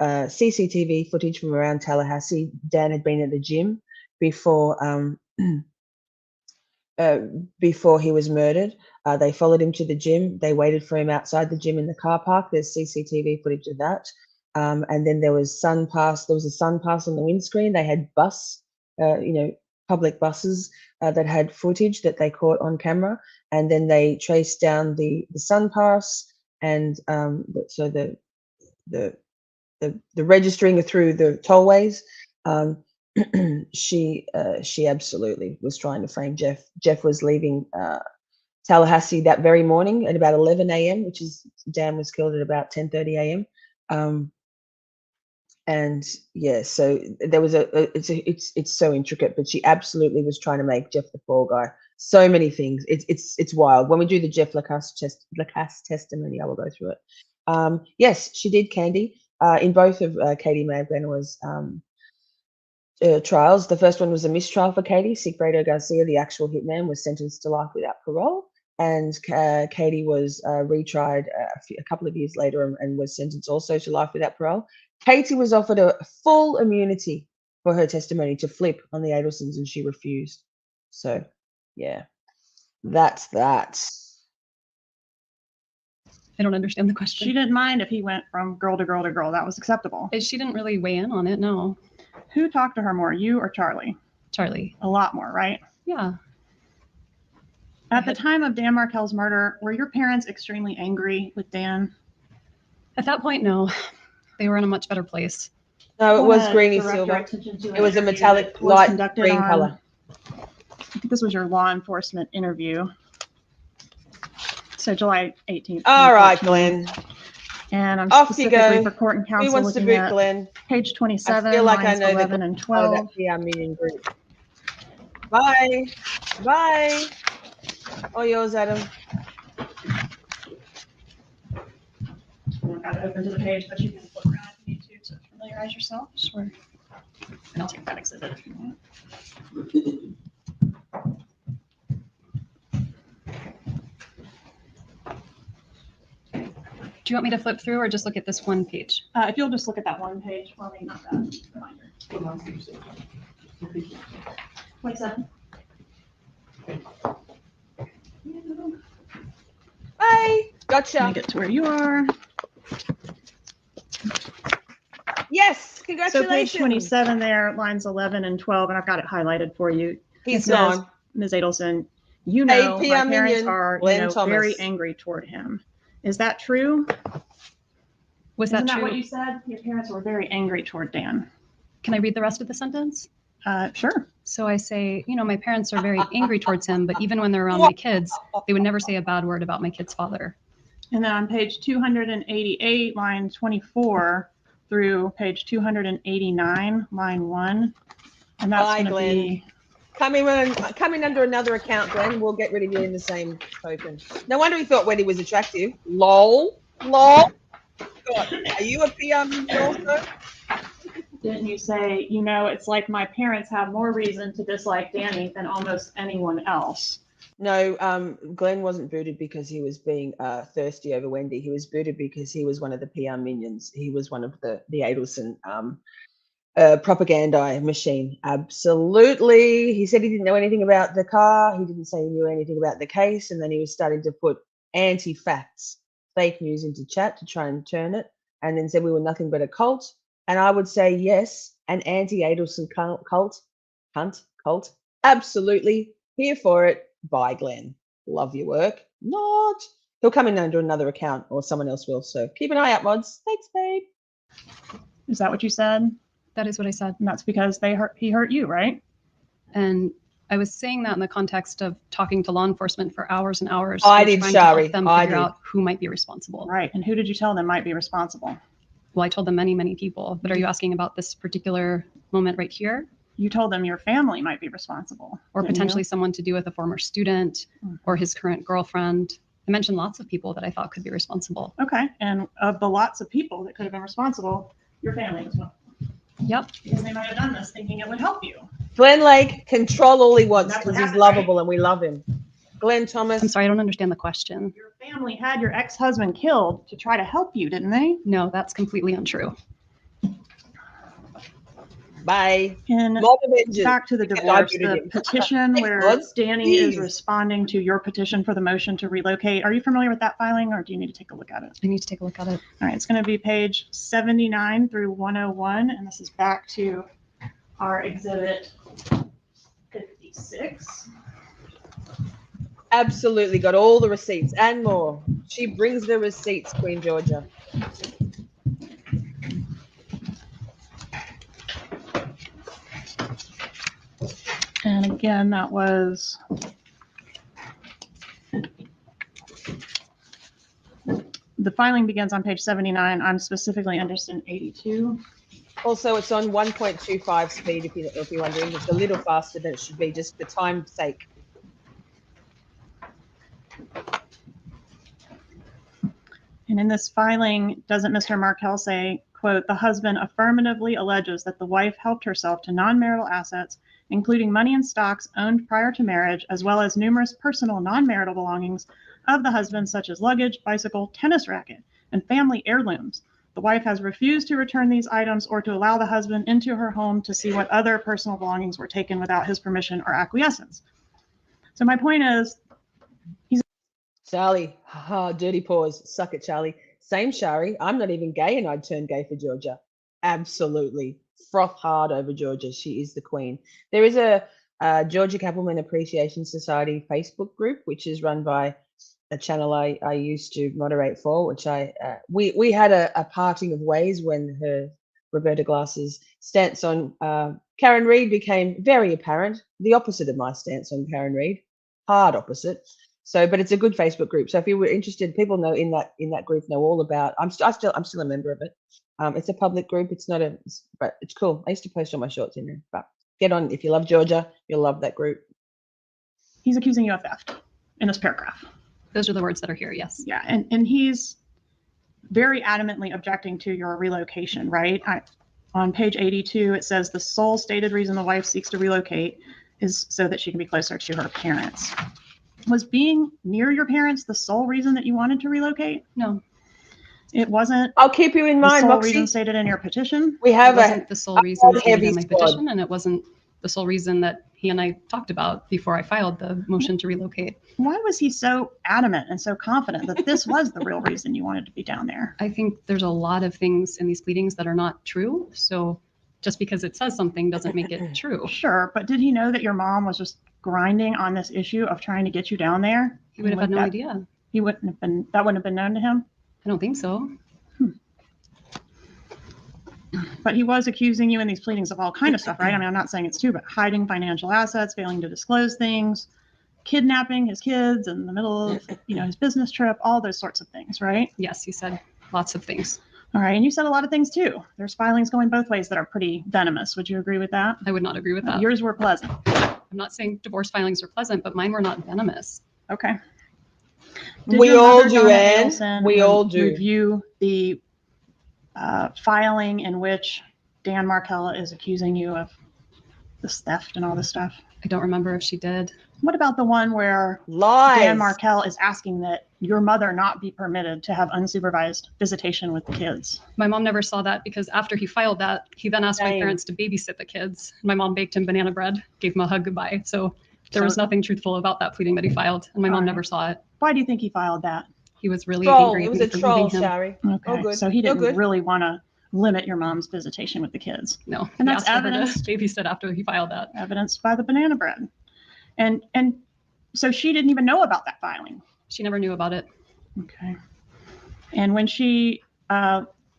CCTV footage from around Tallahassee. Dan had been at the gym before before he was murdered. They followed him to the gym. They waited for him outside the gym in the car park. There's CCTV footage of that. And then there was sun pass. There was a sun pass on the windscreen. They had public buses that had footage that they caught on camera, and then they traced down the sun pass, and so the registering through the tollways. She absolutely was trying to frame Jeff. Jeff was leaving Tallahassee that very morning at about 11 a.m., which is Dan was killed at about 10:30 a.m. And yeah, so there was it's so intricate, but she absolutely was trying to make Jeff the fall guy. So many things. It's wild. When we do the Jeff Lacasse testimony, I will go through it. Yes, she did, Candy. In both of Katie Mae Glennor's trials. The first one was a mistrial for Katie. Sigfredo Garcia, the actual hitman, was sentenced to life without parole, and Katie was retried a couple of years later and was sentenced also to life without parole. Katie was offered a full immunity for her testimony to flip on the Adelsons, and she refused. So, yeah, that's that. I don't understand the question. She didn't mind if he went from girl to girl to girl. That was acceptable. She didn't really weigh in on it, no. Who talked to her more, you or Charlie? Charlie. A lot more, right? Yeah. At the time of Dan Markel's murder, were your parents extremely angry with Dan? At that point, no. They were in a much better place. No, it was Wanna greeny direct your silver. attention to an It was a interview metallic that was light conducted green on- color. I think this was your law enforcement interview. So July 18th. All right, 2014. Glenn. And I'm Off you specifically go. for court and counsel Who wants to looking boot at Glenn? page I 27, feel like I lines know 11 and that 12. PR meeting group. Bye. Bye. All yours, Adam. I've got it open to the page, but you can flip around if you need to familiarize yourself. Sure. And I'll take that exhibit if you want. Do you want me to flip through or just look at this one page? If you'll just look at that one page for me, not that reminder. 27. Bye. Let me Gotcha. get to where you are. Yes. So Congratulations. page 27 there, lines 11 and 12, and I've got it highlighted for you. He's It says, gone. Ms. Adelson, you know, Hey, my PR parents minion, are, Glenn Thomas. very angry toward him. Is that true? Was Isn't that that true? what you said? Your parents were very angry toward Dan. Can I read the rest of the sentence? Sure. So I say, my parents are very angry towards him, but even when they're around my kids, they would never say a bad word about my kid's father. And then on page 288, line 24 through page 289, line 1. And that's Bye, going to Glenn. be, Coming under another account, Glenn. We'll get rid of you in the same token. No wonder he thought Wendy was attractive. Lol. God, are you a PR minion also? didn't you say, it's like my parents have more reason to dislike Danny than almost anyone else? No, Glenn wasn't booted because he was being thirsty over Wendy. He was booted because he was one of the PR minions. He was one of the Adelson propaganda machine. Absolutely. He said he didn't know anything about the car. He didn't say he knew anything about the case. And then he was starting to put anti-facts, fake news into chat to try and turn it, and then said we were nothing but a cult. And I would say, yes, an anti-Adelson cult. Absolutely. Here for it. Bye, Glenn. Love your work. Not. He'll come in under another account or someone else will. So keep an eye out, mods. Thanks, babe. Is that what you said? That is what I said. And that's because he hurt you, right? And I was saying that in the context of talking to law enforcement for hours and hours. I and did, trying to help Shari. them I figure did. out who might be responsible. Right. And who did you tell them might be responsible? Well, I told them many, many people. But are you asking about this particular moment right here? You told them your family might be responsible. Or didn't potentially you? someone to do with a former student or his current girlfriend? I mentioned lots of people that I thought could be responsible. Okay. And of the lots of people that could have been responsible, your family was one. Yep. Because they might have done this thinking it would help you. Glenn Lake, control all he wants That's what because he's happened, lovable and we love him. Glenn Thomas. I'm sorry, I don't understand the question. Your family had your ex-husband killed to try to help you, didn't they? No, that's completely untrue. Bye. And Mob of vengeance. back to the Except I divorce, booted the him. petition Thanks, where God. Danny is Jeez. responding to your petition for the motion to relocate. Are you familiar with that filing, or do you need to take a look at it? I need to take a look at it. All right, it's going to be page 79 through 101, and this is back to our exhibit 56. Absolutely got all the receipts and more. She brings the receipts, Queen Georgia. And again, that was the filing begins on page 79. I'm specifically interested in 82. Also, it's on 1.25 speed if you're wondering. It's a little faster than it should be, just for time's sake. And in this filing, doesn't Mr. Markel say, quote, the husband affirmatively alleges that the wife helped herself to non-marital assets, including money and stocks owned prior to marriage, as well as numerous personal non-marital belongings of the husband, such as luggage, bicycle, tennis racket, and family heirlooms. The wife has refused to return these items or to allow the husband into her home to see what other personal belongings were taken without his permission or acquiescence. So my point is, Charlie, haha, dirty paws. Suck it, Charlie. Same, Shari. I'm not even gay and I'd turn gay for Georgia. Absolutely. Froth hard over Georgia. She is the queen. There is a Georgia Cappleman Appreciation Society Facebook group, which is run by a channel I used to moderate for, which we had a parting of ways when her Roberta Glass's stance on Karen Reid became very apparent. The opposite of my stance on Karen Reid. Hard opposite. So, but it's a good Facebook group. So if you were interested, people know in that group know all about. I'm still a member of it. It's a public group. It's not but it's cool. I used to post all my shorts in there. But get on if you love Georgia, you'll love that group. he's accusing you of theft in this paragraph. Those are the words that are here, yes. Yeah, and he's very adamantly objecting to your relocation, right? On page 82, it says the sole stated reason the wife seeks to relocate is so that she can be closer to her parents. Was being near your parents the sole reason that you wanted to relocate? No, It wasn't I'll keep you in the mind, sole Moxie. reason stated in your petition? We it have wasn't the sole reason stated heavy in my squad. petition, and it wasn't the sole reason that he and I talked about before I filed the motion to relocate. Why was he so adamant and so confident that this was the real reason you wanted to be down there? I think there's a lot of things in these pleadings that are not true. So just because it says something doesn't make it true. Sure, but did he know that your mom was just grinding on this issue of trying to get you down there? He would have had no idea. He wouldn't have been, that wouldn't have been known to him? I don't think so. But he was accusing you in these pleadings of all kind of stuff, right? I mean, I'm not saying it's true, but hiding financial assets, failing to disclose things, kidnapping his kids in the middle of, his business trip, all those sorts of things, right? Yes, he said lots of things. All right, and you said a lot of things too. There's filings going both ways that are pretty venomous. Would you agree with that? I would not agree with that. Yours were pleasant. I'm not saying divorce filings are pleasant, but mine were not venomous. Okay. We your all mother, do, Donna Anne. Adelson, We all do. Review the filing in which Dan Markel is accusing you of this theft and all this stuff? I don't remember if she did. What about the one where Lies. Dan Markel is asking that your mother not be permitted to have unsupervised visitation with the kids? My mom never saw that because after he filed that, he then asked my Dang. parents to babysit the kids. My mom baked him banana bread, gave him a hug goodbye. So there was nothing truthful about that pleading that he filed, and my mom Alright. never saw it. Why do you think he filed that? He was really Troll. angry It at was me a for troll, leaving him. Shari. Okay, Oh, good. so he Oh, didn't good. really want to limit your mom's visitation with the kids. No, And he that's asked for her to evidenced. babysit after he filed that. Evidenced by the banana bread. And so she didn't even know about that filing. She never knew about it. Okay. And when she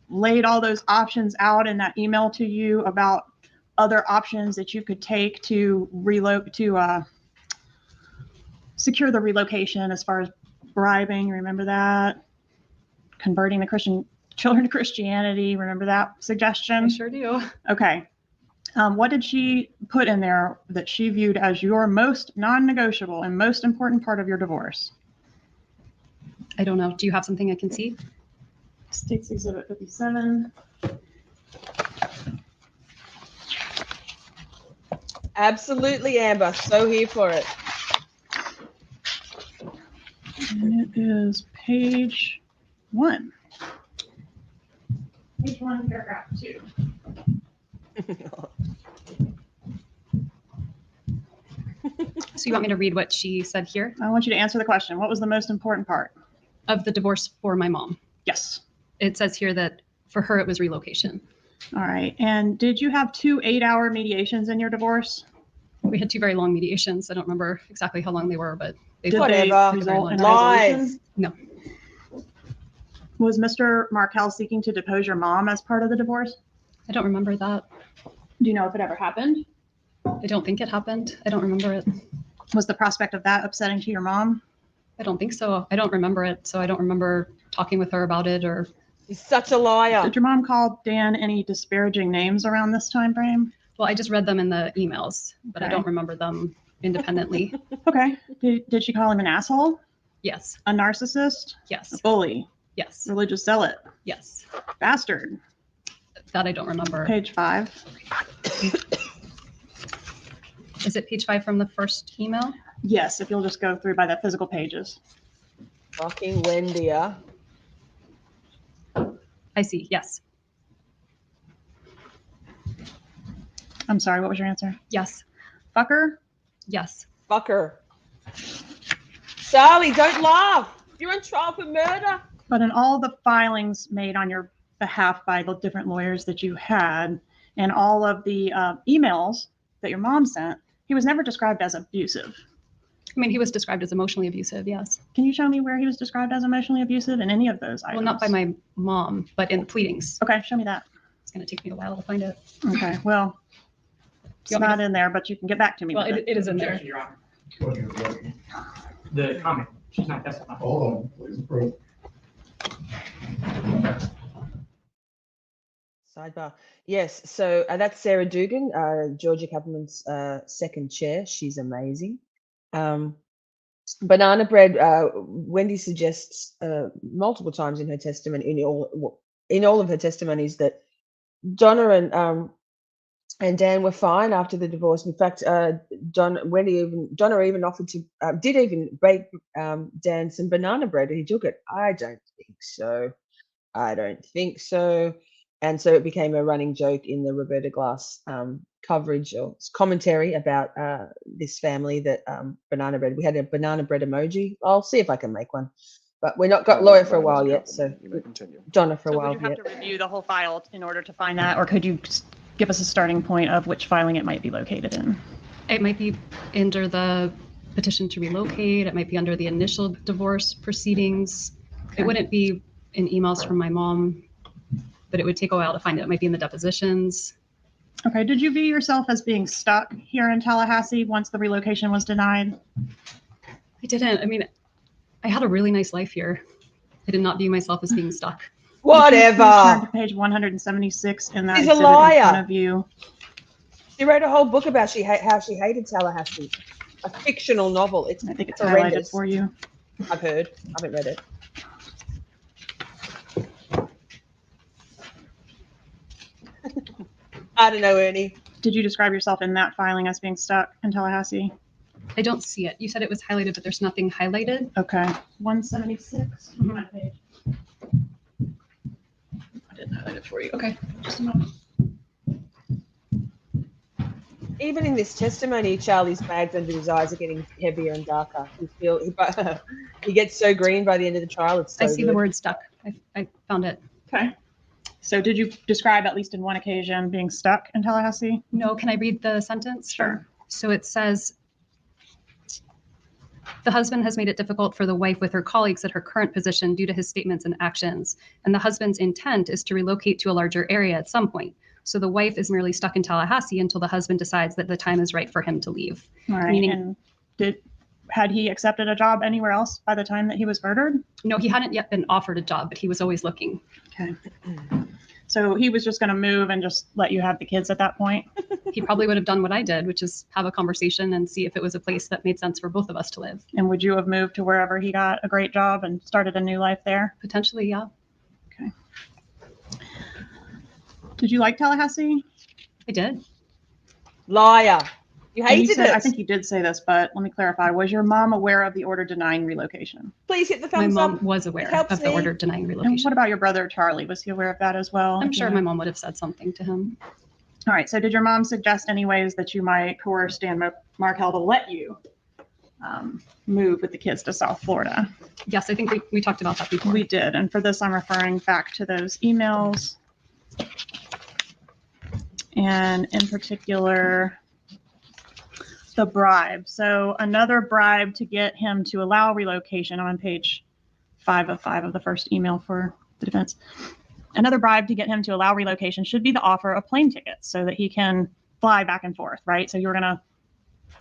laid all those options out in that email to you about other options that you could take to secure the relocation, as far as bribing, remember that? Converting the Christian children to Christianity, remember that suggestion? I sure do. Okay. What did she put in there that she viewed as your most non-negotiable and most important part of your divorce? I don't know. Do you have something I can see? States Exhibit 57. Absolutely, Amber. So here for it. And it is page 1. Page 1, paragraph 2. So you want me to read what she said here? I want you to answer the question. What was the most important part? Of the divorce for my mom. Yes. It says here that for her it was relocation. All right. And did you have 2 8-hour mediations in your divorce? We had 2 very long mediations. I don't remember exactly how long they were, but they Did Whatever. they result in a Lies. resolution? No. Was Mr. Markel seeking to depose your mom as part of the divorce? I don't remember that. Do you know if it ever happened? I don't think it happened. I don't remember it. Was the prospect of that upsetting to your mom? I don't think so. I don't remember it. So I don't remember talking with her about it or. He's such a liar. Did your mom call Dan any disparaging names around this time frame? Well, I just read them in the emails, but I Okay. don't remember them independently. Okay. Did she call him an asshole? Yes. A narcissist? A Yes. bully? Yes. Religious zealot? Yes. Bastard? That I don't remember. Page 5. Is it page 5 from the first email? Yes, if you'll just go through by the physical pages. Fucking Wendi. I see. Yes. I'm sorry, what was your answer? Yes. Fucker? Yes. Fucker. Sally, don't laugh. You're on trial for murder. But in all the filings made on your behalf by the different lawyers that you had and all of the emails that your mom sent, he was never described as abusive. I mean, he was described as emotionally abusive. Yes. Can you show me where he was described as emotionally abusive in any of those items? Well, not by my mom, but in the pleadings. Okay, show me that. It's going to take me a while to find it. Okay, well, it's You want me not in there, but you can get back to me Well, with it. it is in there. Objection, Your Honor. The comment, she's not testifying. Hold on, please approve. Sidebar. Yes, so that's Sarah Dugan, Georgia Cappleman's second chair. She's amazing. Banana bread. Wendi suggests multiple times in her testimony, in all of her testimonies, that Donna and Dan were fine after the divorce. In fact, Donna even offered to did even bake Dan some banana bread, and he took it. I don't think so. And so it became a running joke in the Roberta Glass coverage or commentary about this family that banana bread. We had a banana bread emoji. I'll see if I can make one, but we're not got lawyer for a while yet. So You may continue. Donna for a So while would you have yet. to review the whole file in order to find that, or could you give us a starting point of which filing it might be located in? It might be under the petition to relocate. It might be under the initial divorce proceedings. It wouldn't be in emails from my mom, but it would take a while to find it. It might be in the depositions. Okay, did you view yourself as being stuck here in Tallahassee once the relocation was denied? I didn't. I mean, I had a really nice life here. I did not view myself as being stuck. Please turn Whatever. to page 176 in that She's a exhibit in liar. front of you. She wrote a whole book about how she hated Tallahassee, a fictional novel. It's I think it's horrendous. highlighted for you. I've heard. I haven't read it. I don't know, Ernie. Did you describe yourself in that filing as being stuck in Tallahassee? I don't see it. You said it was highlighted, but there's nothing highlighted. Okay, 176. Mhm. My page. I didn't highlight it for you. Okay. Just a moment. Even in this testimony, Charlie's bags under his eyes are getting heavier and darker. He gets so green by the end of the trial. It's so I see good. the word stuck. I found it. Okay. So did you describe at least in one occasion being stuck in Tallahassee? No, can I read the sentence? Sure. So it says, the husband has made it difficult for the wife with her colleagues at her current position due to his statements and actions. And the husband's intent is to relocate to a larger area at some point. So the wife is merely stuck in Tallahassee until the husband decides that the time is right for him to leave. All right. Meaning- And had he accepted a job anywhere else by the time that he was murdered? No, he hadn't yet been offered a job, but he was always looking. Okay. So he was just going to move and just let you have the kids at that point? He probably would have done what I did, which is have a conversation and see if it was a place that made sense for both of us to live. And would you have moved to wherever he got a great job and started a new life there? Potentially, yeah. Did you like Tallahassee? I did. Liar. You And you hated said, it. I think you did say this, but let me clarify. Was your mom aware of the order denying relocation? Please hit the My thumbs mom up. was aware helps of the me. order denying And relocation. what about your brother, Charlie? Was he aware of that as well? I'm sure Yeah. my mom would have said something to him. All right. So did your mom suggest any ways that you might coerce Dan Markel to let you move with the kids to South Florida. Yes, I think we talked about that before. We did. And for this, I'm referring back to those emails. And in particular, the bribe. So another bribe to get him to allow relocation. I'm on page 5 of 5 of the first email for the defense. Another bribe to get him to allow relocation should be the offer of plane tickets so that he can fly back and forth, right? So you're going to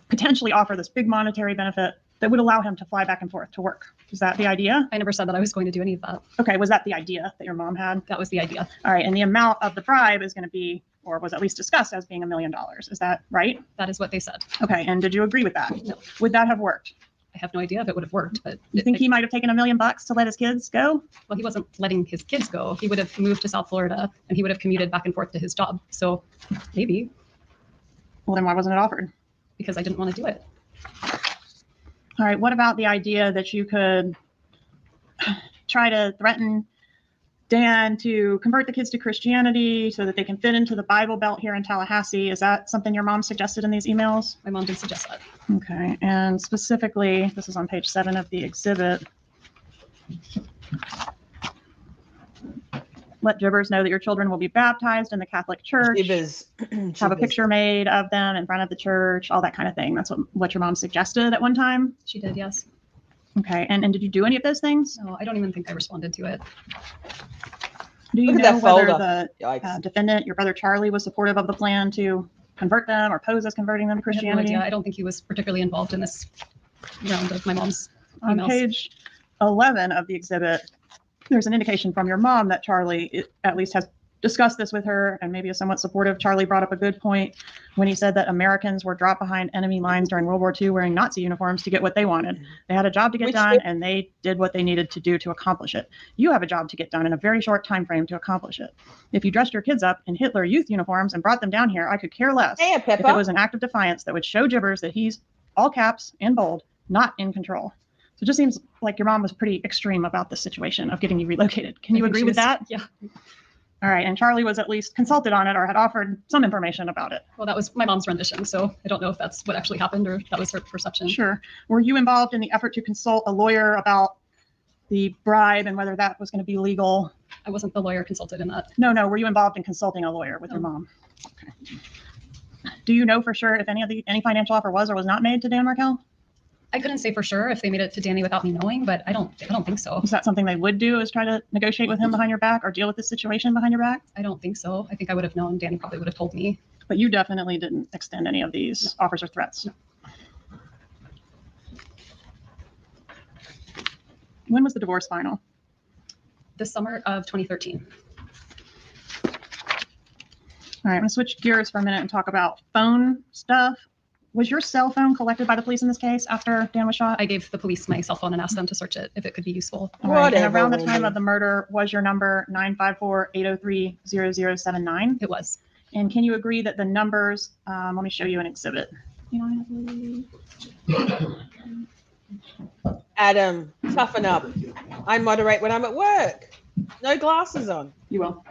potentially offer this big monetary benefit that would allow him to fly back and forth to work. Is that the idea? I never said that I was going to do any of that. Okay, was that the idea that your mom had? That was the idea. All right, and the amount of the bribe is going to be, or was at least discussed as being $1 million. Is that right? That is what they said. Okay, and did you agree with that? No. Would that have worked? I have no idea if it would have worked, but You think he might have taken $1 million to let his kids go? well, he wasn't letting his kids go. He would have moved to South Florida and he would have commuted back and forth to his job. So maybe, Well, then why wasn't it offered? because I didn't want to do it. All right, what about the idea that you could try to threaten Dan to convert the kids to Christianity so that they can fit into the Bible Belt here in Tallahassee? Is that something your mom suggested in these emails? My mom did suggest that. Okay, and specifically, this is on page 7 of the exhibit. Let Jibbers know that your children will be baptized in the Catholic Church. Jibbers. Have a picture made of them in front of the church, all that kind of thing. That's what your mom suggested at one time. She did, yes. Okay, and did you do any of those things? No, I don't even think I responded to it. Do you Look at know that whether folder. the Yikes. defendant, your brother Charlie, was supportive of the plan to convert them or pose as converting them to I have no Christianity? idea. I don't think he was particularly involved in this round of my mom's On emails. page 11 of the exhibit, there's an indication from your mom that Charlie at least has discussed this with her and maybe is somewhat supportive. Charlie brought up a good point when he said that Americans were dropped behind enemy lines during World War II wearing Nazi uniforms to get what they wanted. They had a job to get Which done and they did what they needed to do to accomplish it. You have a job to get done in a very short time frame to accomplish it. If you dressed your kids up in Hitler Youth uniforms and brought them down here, I could care less Hey, if it Peppa. was an act of defiance that would show Jibbers that he's, all caps and bold, not in control. So it just seems like your mom was pretty extreme about this situation of getting you relocated. Can you I think agree she with was- that? Yeah. All right, and Charlie was at least consulted on it or had offered some information about it. Well, that was my mom's rendition, so I don't know if that's what actually happened or if that was her perception. Sure. Were you involved in the effort to consult a lawyer about the bribe and whether that was going to be legal? I wasn't the lawyer consulted in that. No. Were you involved in consulting a lawyer with your No. mom? Okay. Do you know for sure if any financial offer was or was not made to Dan Markel? I couldn't say for sure if they made it to Danny without me knowing, but I don't think so. Is that something they would do, is try to negotiate with him behind your back or deal with this situation behind your back? I don't think so. I think I would have known. Danny probably would have told me. But you definitely didn't extend any of these offers or threats. No. When was the divorce final? The summer of 2013. All right, I'm gonna switch gears for a minute and talk about phone stuff. Was your cell phone collected by the police in this case after Dan was shot? I gave the police my cell phone and asked them to search it if it could be useful. All right, and Whatever, around the time Wendy. of the murder, was your number 954-803-0079? It was. And can you agree that the numbers, let me show you an exhibit. Adam, toughen up. I moderate when I'm at work. No glasses on. You will.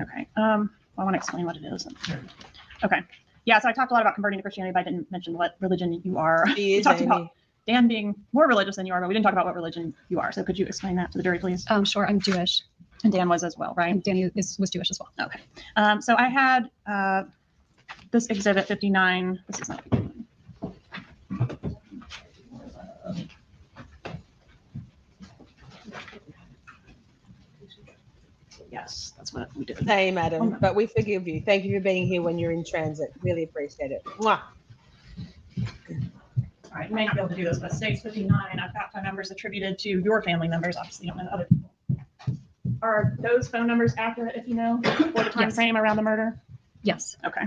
Okay. I want to explain what it is. Okay. Yeah, so I talked a lot about converting to Christianity, but I didn't mention what religion you are. She We is, talked Amy. about Dan being more religious than you are, but we didn't talk about what religion you are. So could you explain that to the jury, please? Sure. I'm Jewish. And Dan was as well, right? And Danny was Jewish as well. Okay. So I had this exhibit 59. This is not 59. Yes, that's what we did. Same, Adam. But we forgive you. Thank you for being here when you're in transit. Really appreciate it. Mwah. All right, you may not be able to do this, but states 59, I've got phone numbers attributed to your family members. Obviously, you don't know other people. Are those phone numbers accurate, if you know, for the time Yes. frame around the murder? Yes. Okay.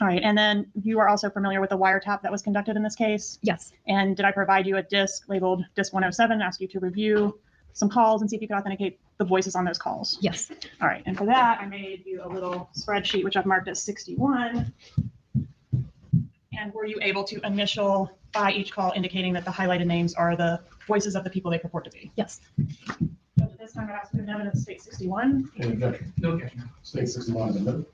All right, and then you are also familiar with the wiretap that was conducted in this case? Yes. And did I provide you a disc labeled disc 107, ask you to review some calls and see if you could authenticate the voices on those calls? Yes. All right, and for that, I made you a little spreadsheet, which I've marked as 61. And were you able to initial by each call indicating that the highlighted names are the voices of the people they purport to be? Yes. So at this time, I'd ask you to evidence state 61. Any objection? No objection. State 61 is admitted.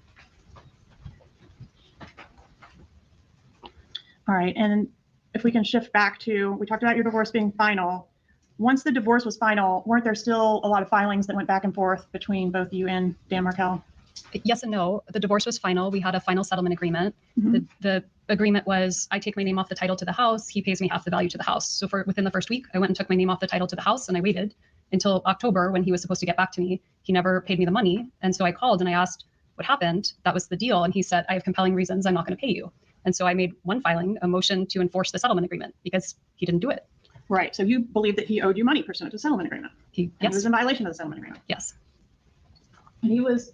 All right, and if we can shift back to, we talked about your divorce being final. Once the divorce was final, weren't there still a lot of filings that went back and forth between both you and Dan Markel? Yes and no. The divorce was final. We had a final settlement agreement. Mhm. The agreement was I take my name off the title to the house. He pays me half the value to the house. So for within the first week, I went and took my name off the title to the house, and I waited until October when he was supposed to get back to me. He never paid me the money. And so I called and I asked what happened. That was the deal. And he said, I have compelling reasons. I'm not going to pay you. And so I made one filing, a motion to enforce the settlement agreement because he didn't do it. Right, so you believe that he owed you money pursuant to the settlement agreement? And he was Yes, in violation of the settlement agreement? yes, And he was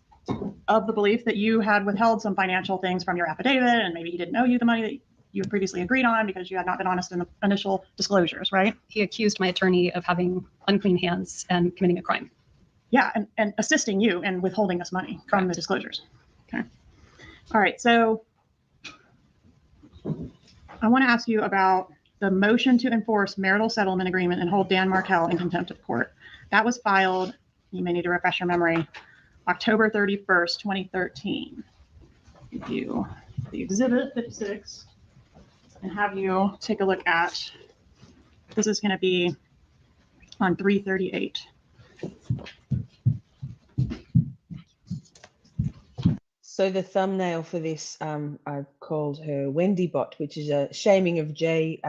of the belief that you had withheld some financial things from your affidavit, and maybe he didn't owe you the money that you had previously agreed on because you had not been honest in the initial disclosures, right? he accused my attorney of having unclean hands and committing a crime. Yeah, and assisting you in withholding this money from the disclosures. Okay. All right, so I want to ask you about the motion to enforce marital settlement agreement and hold Dan Markel in contempt of court. That was filed, you may need to refresh your memory, October 31st, 2013. Give you the exhibit 56 and have you take a look at, this is going to be on 338. So the thumbnail for this, I've called her Wendi Bot, which is a shaming of Jay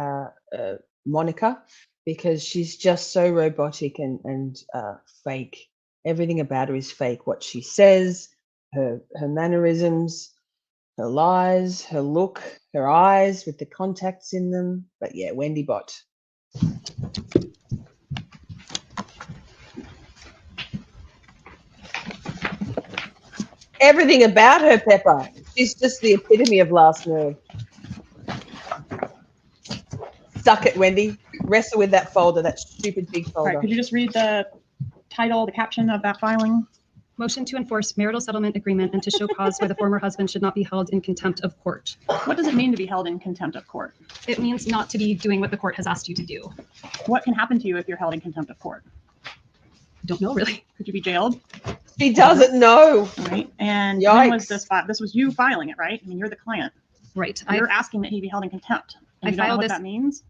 moniker, because she's just so robotic and fake. Everything about her is fake. What she says, her mannerisms, her lies, her look, her eyes with the contacts in them. But yeah, Wendi Bot. Everything about her, Pepper. She's just the epitome of last nerve. Suck it, Wendi. Wrestle with that folder, that stupid big All folder. right, could you just read the title, the caption of that filing? Motion to enforce marital settlement agreement and to show cause why the former husband should not be held in contempt of court. What does it mean to be held in contempt of court? It means not to be doing what the court has asked you to do. What can happen to you if you're held in contempt of court? I don't know really. Could you be jailed? She doesn't know. All right. And when was Yikes. this filed? This was you filing it, right? I mean, you're the client. Right. You're asking that he be held in contempt. And I you don't know filed what this- that means?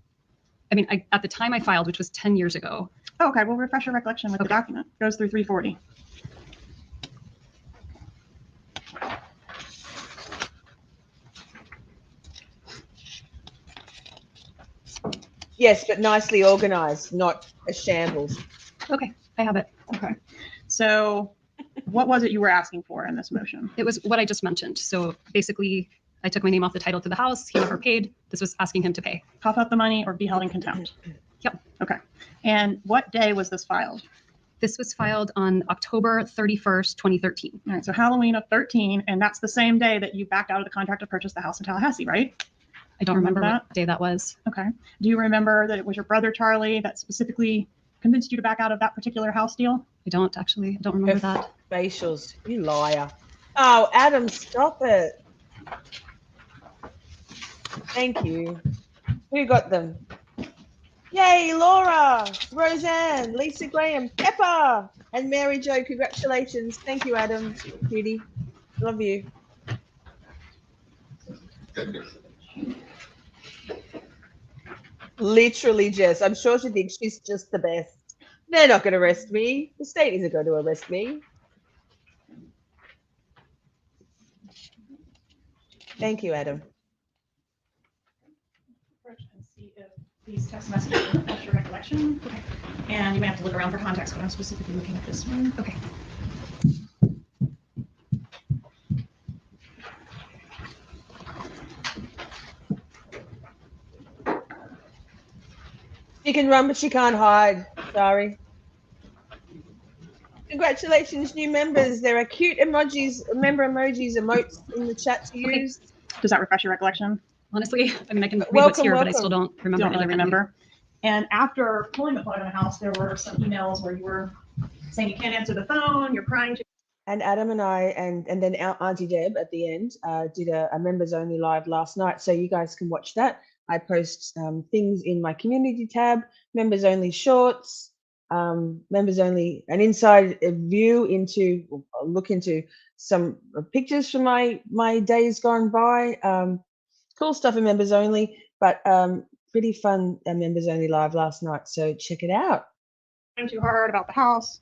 At the time I filed, which was 10 years ago. Oh, okay, well, refresh your recollection with the Okay. document. Goes through 340. Yes, but nicely organized, not a shambles. Okay, I have it. Okay. So what was it you were asking for in this motion? It was what I just mentioned. So basically, I took my name off the title to the house. He never paid. This was asking him to pay. Cough up the money or be held in contempt? Yep. Okay. And what day was this filed? This was filed on October 31st, 2013. All right, so Halloween of 13, and that's the same day that you backed out of the contract to purchase the house in Tallahassee, right? I don't Remember remember what day that was. Okay. Do you remember that it was your brother Charlie that specifically convinced you to back out of that particular house deal? I don't actually. I don't remember that. Facials, you liar. Oh, Adam, stop it. Thank you. Who got them? Yay, Laura, Roseanne, Lisa Graham, Pepper, and Mary Jo. Congratulations. Thank you, Adam. Cutie. Love you. Literally, Jess. I'm sure she thinks she's just the best. They're not going to arrest me. The state isn't going to arrest me. Thank you, Adam. And see if these text messages refresh your recollection. Okay. And you may have to look around for context, but I'm specifically looking at this one. Okay. She can run, but she can't hide. Sorry. Congratulations, new members. There are cute emojis, member emojis, emotes in the chat to Okay. use. Does that refresh your recollection? Honestly, I mean, I can read what's Welcome, here, but I still welcome. don't remember. Don't really anything. remember. And after pulling the plug on the house, there were some emails where you were saying you can't answer the phone, you're crying. And Adam and I, and then our Auntie Deb at the end, did a members only live last night. So you guys can watch that. I post things in my community tab, members only shorts, members only, an inside view into, look into some pictures from my days gone by. Cool stuff in members only, but pretty fun members only live last night. So check it out. Too hard about the house.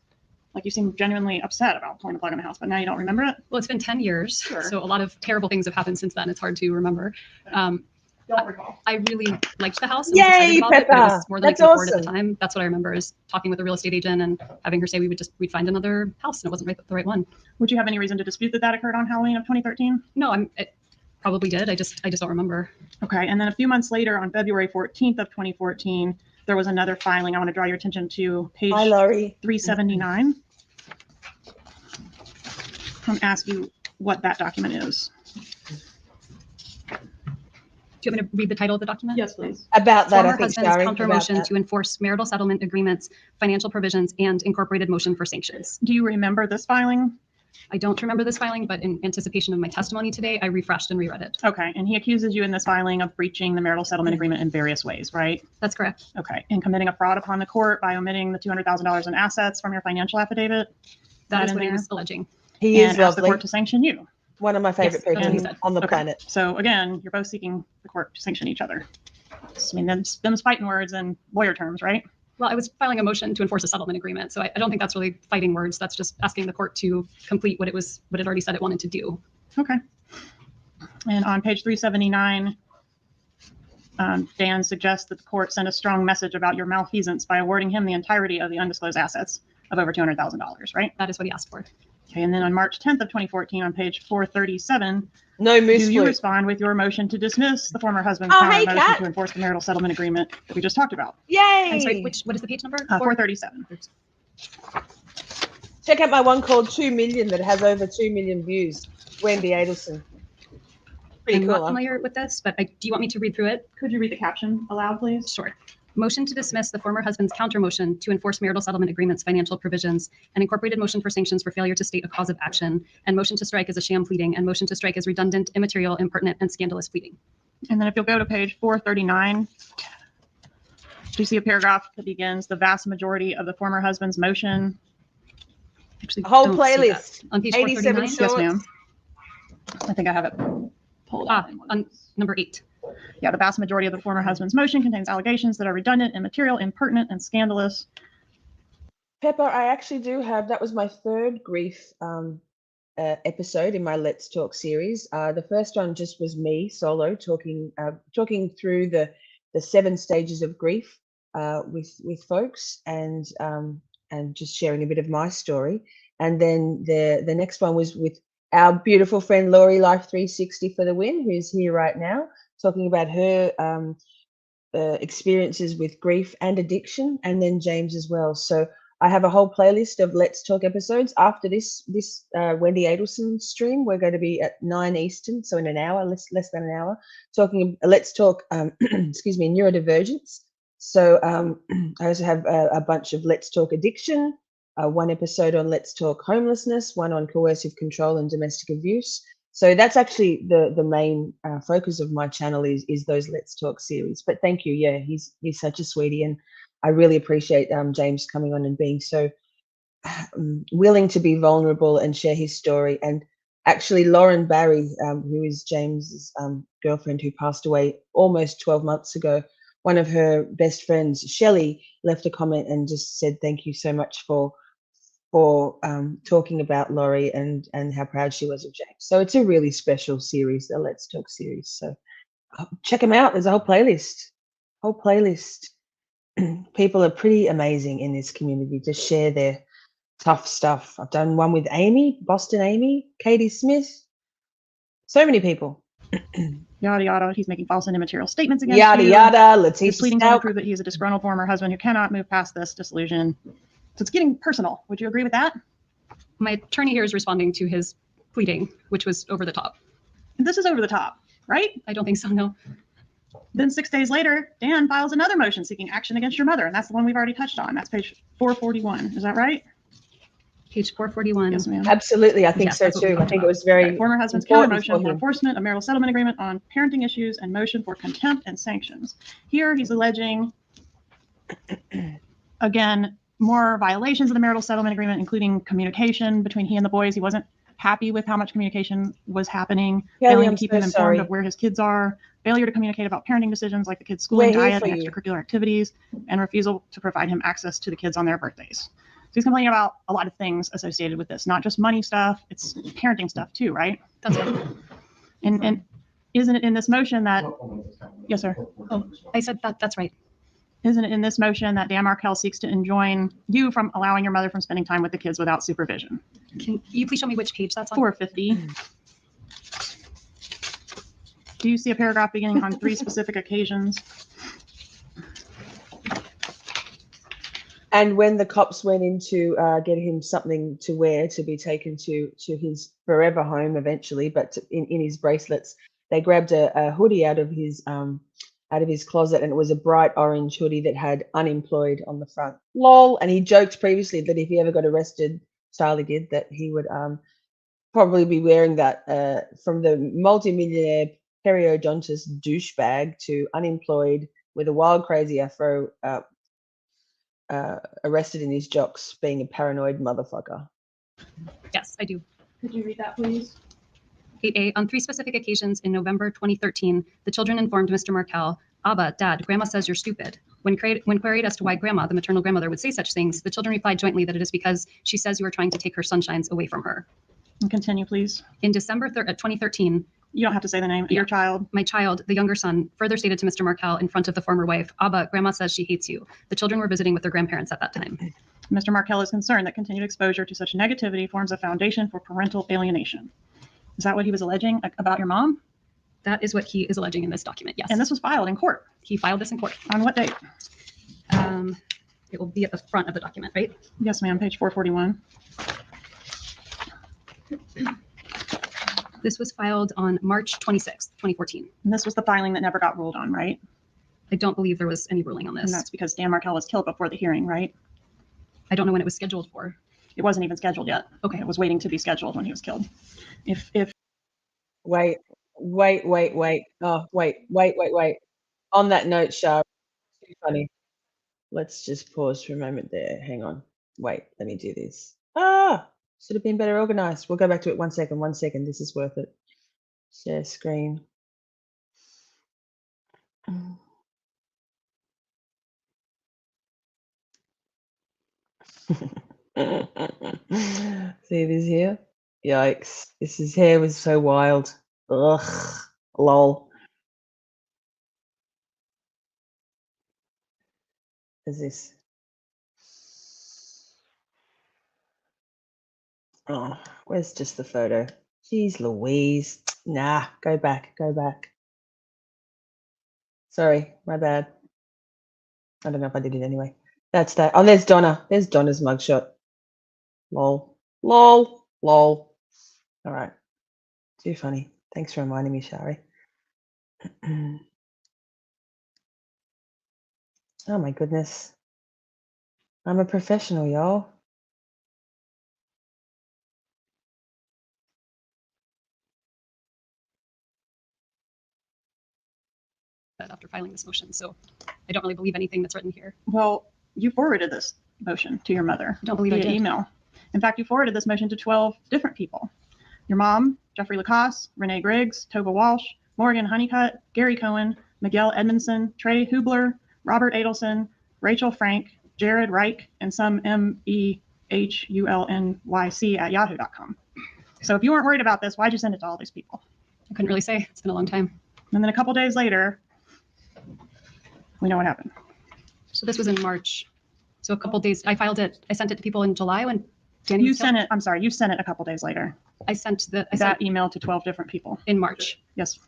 Like you seem genuinely upset about pulling the plug on the house, but now you don't remember it. Well, it's been 10 years, Sure. so a lot of terrible things have happened since then. It's hard to remember. Don't recall. I really liked the house. And Yay, was excited about it, but it Peppa! was more than I That's could afford at the awesome. time. That's what I remember, is talking with the real estate agent and having her say we'd find another house, and it wasn't the right one. Would you have any reason to dispute that occurred on Halloween of 2013? No, it probably did. I just don't remember. Okay, and then a few months later, on February 14th of 2014, there was another filing. I want to draw your attention to page Hi, Laurie. 379. I'm ask you what that document is. Do you want me to read the title of the document? Yes, please. About that, I Former think, husband's Shari, counter about motion that. to enforce marital settlement agreements, financial provisions, and incorporated motion for sanctions. Do you remember this filing? I don't remember this filing, but in anticipation of my testimony today, I refreshed and reread it. Okay, and he accuses you in this filing of breaching the marital settlement agreement in various ways, right? That's correct. Okay, and committing a fraud upon the court by omitting the $200,000 in assets from your financial affidavit. That is in what he there? was alleging. He is And ask the lovely. court to sanction you. One of my favorite Yes, that's what he people said. on the Okay. planet. So again, you're both seeking the court to sanction each other. I mean, them's fighting words and lawyer terms, right? Well, I was filing a motion to enforce a settlement agreement, so I don't think that's really fighting words. That's just asking the court to complete what it already said it wanted to do. Okay. And on page 379, Dan suggests that the court send a strong message about your malfeasance by awarding him the entirety of the undisclosed assets of over $200,000, right? That is what he asked for. Okay, and then on March 10th of 2014, on page 437, No moose do you flute. respond with your motion to dismiss the former husband's Oh, counter hey, motion Kat. to enforce the marital settlement agreement that we just talked about? Yay! I'm sorry, what is the page number? 437. Check out my one called 2 Million that has over 2 million views. Wendi Adelson. Pretty I'm cool. not Huh? familiar with this, but do you want me to read through it? Could you read the caption aloud, please? Sure. Motion to dismiss the former husband's counter motion to enforce marital settlement agreements, financial provisions, and incorporated motion for sanctions for failure to state a cause of action, and motion to strike as a sham pleading, and motion to strike as redundant, immaterial, impertinent, and scandalous pleading. And then if you'll go to page 439, do you see a paragraph that begins, the vast majority of the former husband's motion? Actually, A whole don't see that. playlist. On page 87 439. shorts. Yes, ma'am. I think I have it pulled out. On number 8. Yeah, the vast majority of the former husband's motion contains allegations that are redundant, immaterial, impertinent, and scandalous. Pepper, I actually do have, that was my third grief episode in my Let's Talk series. The first one just was me solo talking through the 7 stages of grief with folks and just sharing a bit of my story. And then the next one was with our beautiful friend Laurie, Life 360 for the win, who's here right now, talking about her experiences with grief and addiction, and then James as well. So I have a whole playlist of Let's Talk episodes. After this Wendi Adelson stream, we're going to be at 9 Eastern, so in an hour, less than an hour, talking. Let's talk, excuse me, neurodivergence. So I also have a bunch of Let's Talk addiction, one episode on Let's Talk homelessness, one on coercive control and domestic abuse. So that's actually the main focus of my channel is those Let's Talk series. But thank you. Yeah, he's such a sweetie, and I really appreciate James coming on and being so willing to be vulnerable and share his story. And actually, Lauren Barry, who is James's girlfriend who passed away almost 12 months ago, one of her best friends, Shelley, left a comment and just said thank you so much for talking about Laurie and how proud she was of James. So it's a really special series, the Let's Talk series. So check them out. There's a whole playlist. People are pretty amazing in this community to share their tough stuff. I've done one with Amy, Boston Amy, Katie Smith, so many people. Yada, yada. He's making false and immaterial statements against Yada, you. yada, His Letitia pleadings only Stout. prove that he is a disgruntled former husband who cannot move past this disillusion. So it's getting personal. Would you agree with that? My attorney here is responding to his pleading, which was over the top. This is over the top, right? I don't think so, no. Then 6 days later, Dan files another motion seeking action against your mother, and that's the one we've already touched on. That's page 441. Is that right? Page 441. Yes, ma'am. Absolutely, I think Yes, so that's what we too. I talked think it about. was very Former husband's important counter motion for for him. enforcement of marital settlement agreement on parenting issues and motion for contempt and sanctions. Here he's alleging, again, more violations of the marital settlement agreement, including communication between he and the boys. He wasn't happy with how much communication was happening, Kelly, failing I'm to keep so him informed sorry. of where his kids are, failure to communicate about parenting decisions like the kids' We're schooling, here diet, for and you. extracurricular activities, and refusal to provide him access to the kids on their birthdays. So he's complaining about a lot of things associated with this, not just money stuff, it's parenting stuff too, right? That's right. And isn't it in this motion that, yes, sir. Oh, I said that. That's right. Isn't it in this motion that Dan Markel seeks to enjoin you from allowing your mother from spending time with the kids without supervision? Can you please show me which page that's on? 450. Do you see a paragraph beginning on 3 specific occasions? And when the cops went in to get him something to wear to be taken to his forever home eventually, but in his bracelets, they grabbed a hoodie out of his closet, and it was a bright orange hoodie that had unemployed on the front. Lol. And he joked previously that if he ever got arrested, Charlie did, that he would probably be wearing that from the multimillionaire periodontist douchebag to unemployed with a wild crazy afro, arrested in his jocks, being a paranoid motherfucker. Yes, I do. Could you read that, please? 8A, on 3 specific occasions in November 2013, the children informed Mr. Markel, Abba, Dad, Grandma says you're stupid. When queried as to why Grandma, the maternal grandmother, would say such things, the children replied jointly that it is because she says you are trying to take her sunshines away from her. And continue, please. In December 2013, You don't have to say the name of Yeah. your child. my child, the younger son, further stated to Mr. Markel in front of the former wife, Abba, Grandma says she hates you. The children were visiting with their grandparents at that time. Mr. Markel is concerned that continued exposure to such negativity forms a foundation for parental alienation. Is that what he was alleging about your mom? That is what he is alleging in this document, yes. And this was filed in court. He filed this in court. On what date? It will be at the front of the document, right? Yes, ma'am, page 441. This was filed on March 26th, 2014. And this was the filing that never got ruled on, right? I don't believe there was any ruling on And this. that's because Dan Markel was killed before the hearing, right? I don't know when it was scheduled for. It wasn't even scheduled yet. Okay. It was waiting to be scheduled when he was killed. If Wait. Oh, wait. On that note, Shah, too funny. Let's just pause for a moment there. Hang on. Wait, let me do this. Should have been better organized. We'll go back to it 1 second. 1 second. This is worth it. Share screen. See this here? Yikes. His hair was so wild. Ugh. Lol. Is this? Oh, where's just the photo? Jeez Louise. Nah, go back. Sorry, my bad. I don't know if I did it anyway. That's that. Oh, there's Donna. There's Donna's mugshot. Lol. All right. Too funny. Thanks for reminding me, Shari. Oh my goodness. I'm a professional, y'all. After filing this motion, so I don't really believe anything that's written here. well, you forwarded this motion to your mother. I don't believe I via did. email. In fact, you forwarded this motion to 12 different people. Your mom, Jeffrey Lacoste, Renee Griggs, Tova Walsh, Morgan Honeycutt, Gary Cohen, Miguel Edmondson, Trey Hubler, Robert Adelson, Rachel Frank, Jared Reich, and some MEHULNYC at yahoo.com. So if you weren't worried about this, why'd you send it to all these people? I couldn't really say. It's been a long time. And then a couple days later, we know what happened. So this was in March. So a couple days, I sent it to people in July when Danny You was sent killed. it, I'm sorry, you sent it a couple days later. I sent That email to 12 different people. in March. Yes.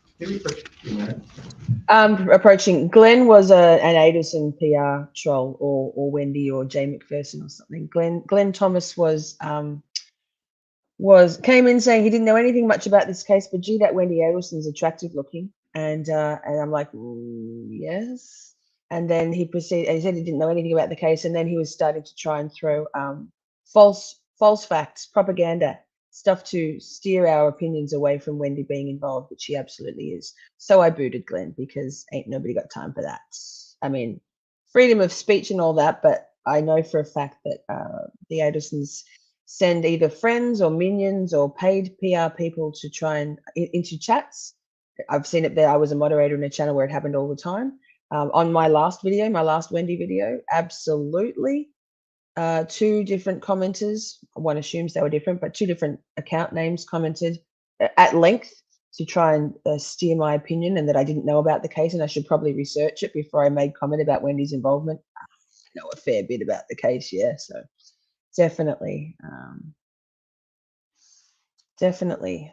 Approaching. Glenn was an Adelson PR troll, or Wendy, or Jay McPherson or something. Glenn Thomas came in saying he didn't know anything much about this case, but gee, that Wendi Adelson's attractive looking. And I'm like, yes. And then he proceeded, and he said he didn't know anything about the case, and then he was starting to try and throw false facts, propaganda, stuff to steer our opinions away from Wendi being involved, which she absolutely is. So I booted Glenn because ain't nobody got time for that. I mean, freedom of speech and all that, but I know for a fact that the Adelsons send either friends or minions or paid PR people to try and into chats. I've seen it there. I was a moderator in a channel where it happened all the time. On my last video, my last Wendi video, absolutely. 2 different commenters, one assumes they were different, but 2 different account names commented at length to try and steer my opinion, and that I didn't know about the case and I should probably research it before I made comment about Wendy's involvement. I know a fair bit about the case, yeah, so definitely. Definitely.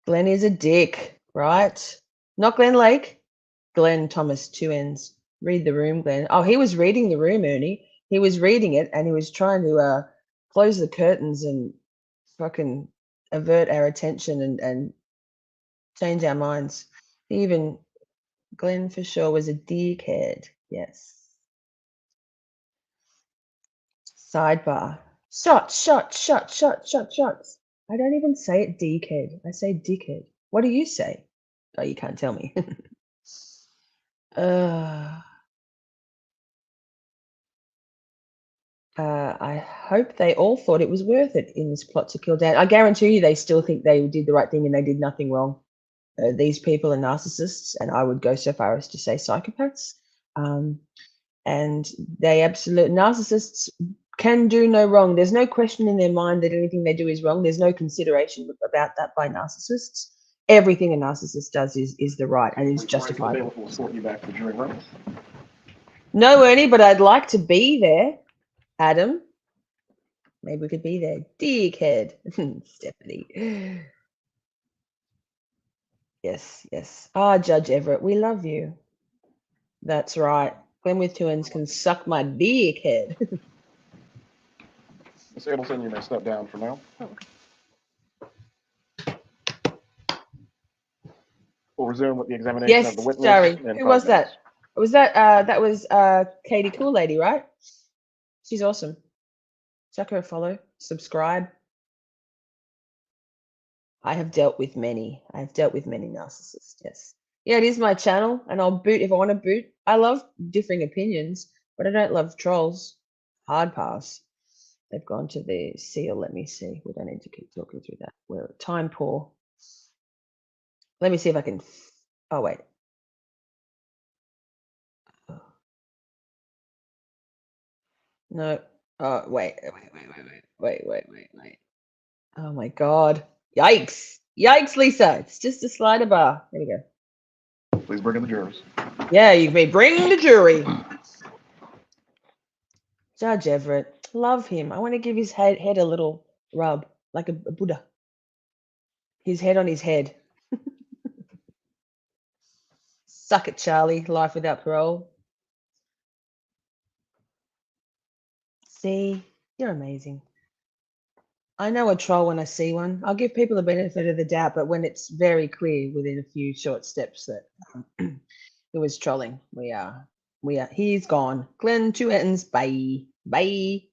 Glenn is a dick, right? Not Glenn Lake, Glenn Thomas, 2 N's. Read the room, Glenn. Oh, he was reading the room, Ernie. He was reading it and he was trying to close the curtains and fucking avert our attention and change our minds. Even Glenn for sure was a dickhead. Yes. Sidebar. Shots. I don't even say it dickhead. I say dickhead. What do you say? Oh, you can't tell me. I hope they all thought it was worth it in this plot to kill Dan. I guarantee you they still think they did the right thing and they did nothing wrong. These people are narcissists, and I would go so far as to say psychopaths. And they absolute narcissists can do no wrong. There's no question in their mind that anything they do is wrong. There's no consideration about that by narcissists. Everything a narcissist does is the right and is justified. We'll sort you back to jury room. No, Ernie, but I'd like to be there. Adam, maybe we could be there. Dickhead. Stephanie. Yes. Ah, Judge Everett, we love you. That's right. Glenn with 2 N's can suck my dickhead. Ms. Adelson, you may step down for now. We'll resume with the examination Yes, of the witness. sorry. in Who 5 was minutes. that? That was Katie Cool Lady, right? She's awesome. Chuck her a follow, subscribe. I have dealt with many narcissists, yes. Yeah, it is my channel, and I'll boot if I want to boot. I love differing opinions, but I don't love trolls. Hard pass. They've gone to the seal. Let me see. We don't need to keep talking through that. We're time poor. Let me see if I can. Oh, wait. No. Oh, wait. Oh my God. Yikes. Yikes, Lisa. It's just a slider bar. There we go. Please bring in the jurors. Yeah, you may bring the jury. Judge Everett. Love him. I want to give his head a little rub, like a Buddha. His head on his head. Suck it, Charlie. Life without parole. See, you're amazing. I know a troll when I see one. I'll give people the benefit of the doubt, but when it's very clear within a few short steps that it was trolling, we are. He's gone. Glenn, 2 N's. Bye. Bye.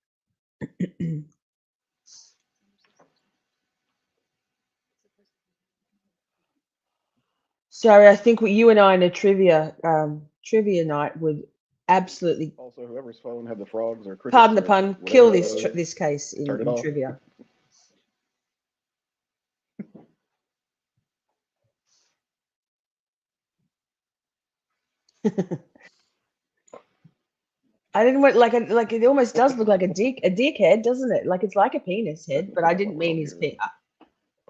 Sorry, I think you and I in a trivia night would absolutely, Also, whoever's phone had the frogs or crickets. pardon the or pun, whatever kill that this was, this case in turn it off. trivia. I didn't want like it almost does look like a dickhead, doesn't it? Like it's like a penis head, but I didn't mean his penis.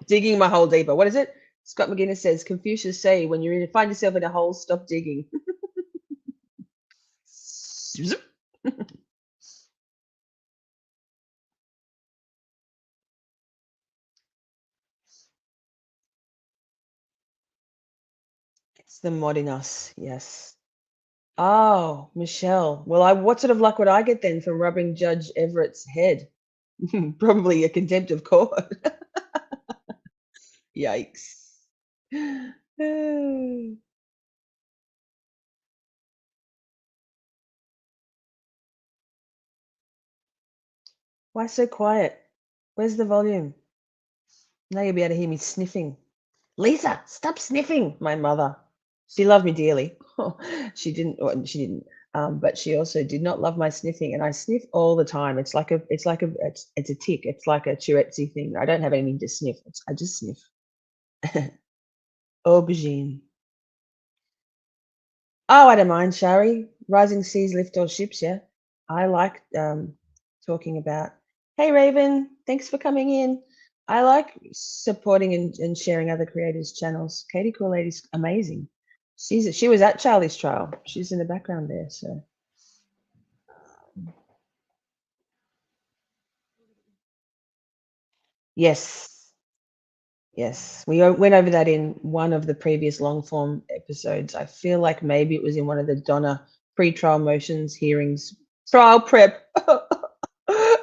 Digging my hole deeper. What is it? Scott McGinnis says Confucius say when you find yourself in a hole, stop digging. It's the mod in us, yes. Oh, Michelle. Well, what sort of luck would I get then from rubbing Judge Everett's head? Probably a contempt of court. Yikes. Why so quiet? Where's the volume? Now you'll be able to hear me sniffing. Lisa, stop sniffing, my mother. She loved me dearly. She didn't. But she also did not love my sniffing, and I sniff all the time. It's a tick. It's like a Tourette's thing. I don't have anything to sniff. I just sniff. Aubergine. Oh, I don't mind, Shari. Rising seas lift all ships, yeah. I like talking about, hey, Raven, thanks for coming in. I like supporting and sharing other creators' channels. Katie Cool Lady's amazing. She was at Charlie's trial. She's in the background there, so. Yes. Yes, we went over that in one of the previous long form episodes. I feel like maybe it was in one of the Donna pretrial motions hearings, trial prep. And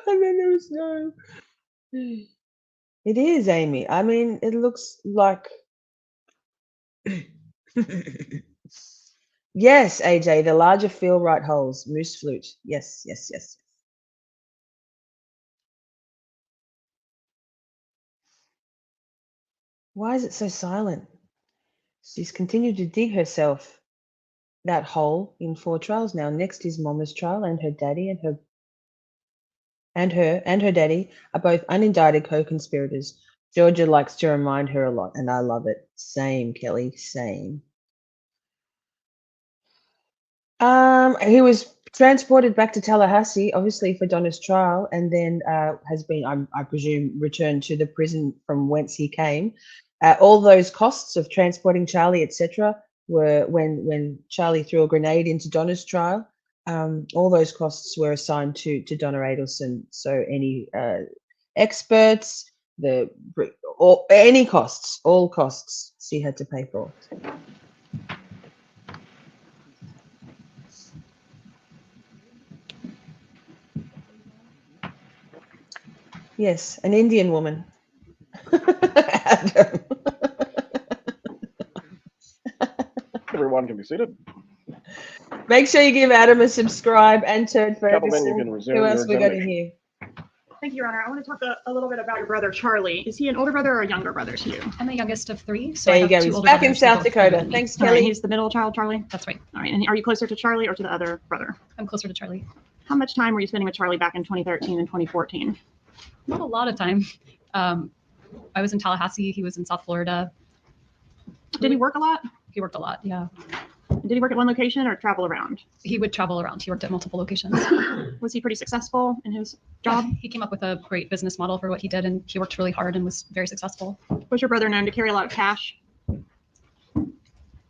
then there was no. It is, Amy. I mean, it looks like. Yes, AJ, the larger feel right holes, moose flute. Yes, yes, yes. Why is it so silent? She's continued to dig herself that hole in 4 trials now. Next is Mama's trial, and her daddy and her daddy are both unindicted co-conspirators. Georgia likes to remind her a lot, and I love it. Same, Kelly, same. He was transported back to Tallahassee, obviously for Donna's trial, and then has been, I presume, returned to the prison from whence he came. All those costs of transporting Charlie, etc., were when Charlie threw a grenade into Donna's trial. All those costs were assigned to Donna Adelson. So any experts, any costs, all costs she had to pay for. Yes, an Indian woman. Adam. Everyone can be seated. Make sure you give Adam a subscribe and turn Cappleman, you Ferguson. can resume Who your else we got in examination. here? Thank you, Your Honor. I want to talk a little bit about your brother, Charlie. Is he an older brother or a younger brother to you? I'm the youngest of 3, so There I you have go. 2 He's older back in brothers. They're South both younger Dakota. than me. Thanks, All right, Kelly. he's the middle child, Charlie? That's right. All right, and are you closer to Charlie or to the other brother? I'm closer to Charlie. How much time were you spending with Charlie back in 2013 and 2014? Not a lot of time. I was in Tallahassee. He was in South Florida. Did he work a lot? He worked a lot, yeah. Did he work at one location or travel around? He would travel around. He worked at multiple locations. Was he pretty successful in his job? He came up with a great business model for what he did, and he worked really hard and was very successful. Was your brother known to carry a lot of cash?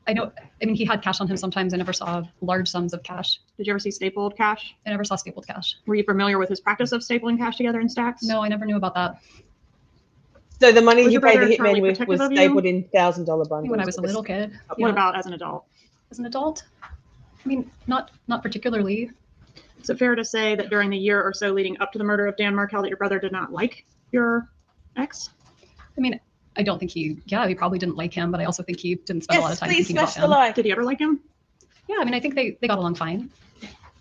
I mean, he had cash on him sometimes. I never saw large sums of cash. Did you ever see stapled cash? I never saw stapled cash. Were you familiar with his practice of stapling cash together in stacks? No, I never knew about that. So the money Was he your paid the brother hitman Charlie with was protective of you? stapled in $1,000 bundles. When I was a little kid. What Yeah. about as an adult? As an adult? I mean, not particularly. Is it fair to say that during the year or so leading up to the murder of Dan Markel that your brother did not like your ex? I mean, I don't think he probably didn't like him, but I also think he didn't spend a lot Yes, of time please thinking smash about the him. like. Did he ever like him? Yeah, I mean, I think they got along fine.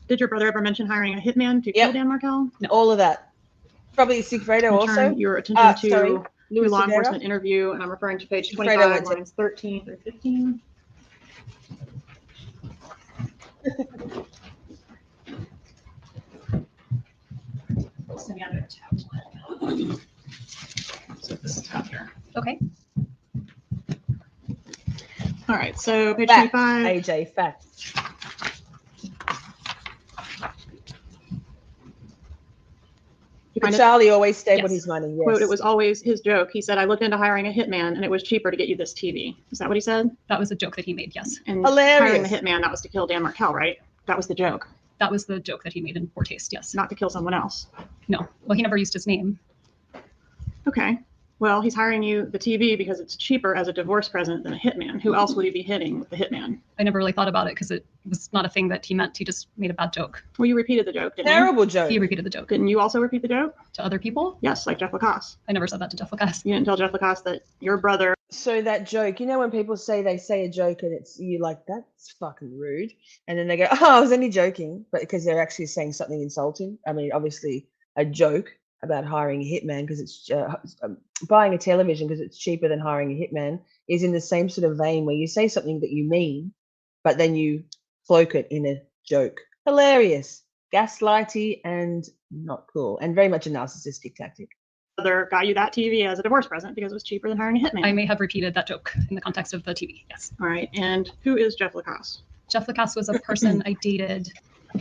Did your brother ever mention hiring a hitman to Yep. kill Dan Markel? All of that. Probably Sigfredo also. Turn your attention to sorry, your Luis law Segura. enforcement interview, and I'm referring to page Fredo 25, went to- lines 13 through 15. So this is top here. Okay. All right, so page Fact, 25. AJ, fact. You But find it? Charlie always stapled Yes. his money. Yes. Quote, it was always his joke. He said, I looked into hiring a hitman and it was cheaper to get you this TV. Is that what he said? That was a joke that he made, yes. And Hilarious. hiring the hitman, that was to kill Dan Markel, right? That was the joke, That was the joke that he made in poor taste, yes. not to kill someone else. No. Well, he never used his name. Okay. Well, he's hiring you the TV because it's cheaper as a divorce present than a hitman. Who else would he be hitting with the hitman? I never really thought about it because it was not a thing that he meant. He just made a bad joke. Well, you repeated the joke, didn't you? Terrible joke. He repeated the joke Didn't you also repeat the joke? to other people. Yes, like Jeff Lacoste. I never said that to Jeff Lacasse. You didn't tell Jeff Lacoste that your brother. So that joke, you know, when people say they say a joke and it's you like that's fucking rude, and then they go, "Oh, I was only joking," but because they're actually saying something insulting. I mean, obviously, a joke about hiring a hitman because it's buying a television because it's cheaper than hiring a hitman is in the same sort of vein where you say something that you mean, but then you cloak it in a joke. Hilarious, gaslighty, and not cool, and very much a narcissistic tactic. Brother got you that TV as a divorce present because it was cheaper than hiring a hitman. I may have repeated that joke in the context of the TV. Yes. All right. And who is Jeff Lacasse? Jeff Lacasse was a person I dated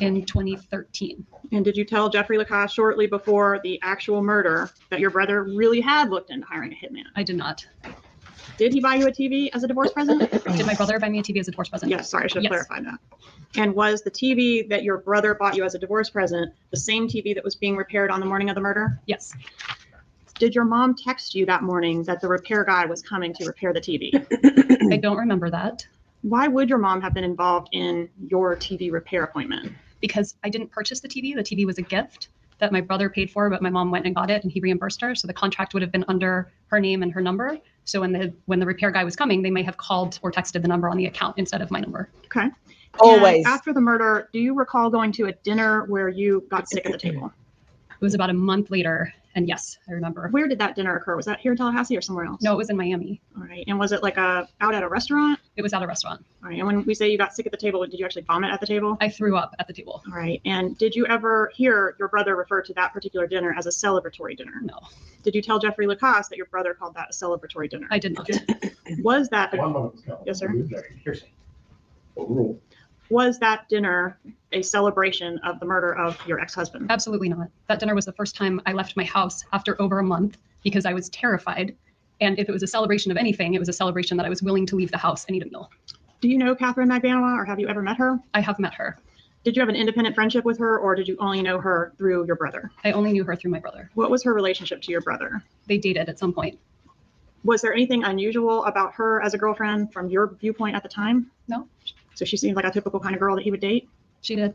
in 2013. And did you tell Jeffrey Lacasse shortly before the actual murder that your brother really had looked into hiring a hitman? I did not. Did he buy you a TV as a divorce present? Did my brother buy me a TV as a divorce present? Yes, sorry, I should have Yes. clarified that. And was the TV that your brother bought you as a divorce present the same TV that was being repaired on the morning of the murder? Yes. Did your mom text you that morning that the repair guy was coming to repair the TV? I don't remember that Why would your mom have been involved in your TV repair appointment? because I didn't purchase the TV. The TV was a gift that my brother paid for, but my mom went and got it and he reimbursed her. So the contract would have been under her name and her number. So when the repair guy was coming, they may have called or texted the number on the account instead of my number. Okay. Always. And after the murder, do you recall going to a dinner where you got sick at the table? It was about a month later. And yes, I remember. Where did that dinner occur? Was that here in Tallahassee or somewhere else? No, it was in Miami. All right. And was it like out at a restaurant? It was at a restaurant. All right. And when we say you got sick at the table, did you actually vomit at the table? I threw up at the table. All right. And did you ever hear your brother refer to that particular dinner as a celebratory dinner? No, Did you tell Jeffrey Lacasse that your brother called that a celebratory dinner? I did not. Was that One moment, Ms. Campbell. Yes, sir. Here's overruled. was that dinner a celebration of the murder of your ex-husband? Absolutely not. That dinner was the first time I left my house after over a month because I was terrified. And if it was a celebration of anything, it was a celebration that I was willing to leave the house and eat a meal. Do you know Catherine Magbanua, or have you ever met her? I have met her. Did you have an independent friendship with her, or did you only know her through your brother? I only knew her through my brother. What was her relationship to your brother? They dated at some point. Was there anything unusual about her as a girlfriend from your viewpoint at the time? No. So she seemed like a typical kind of girl that he would date? She did.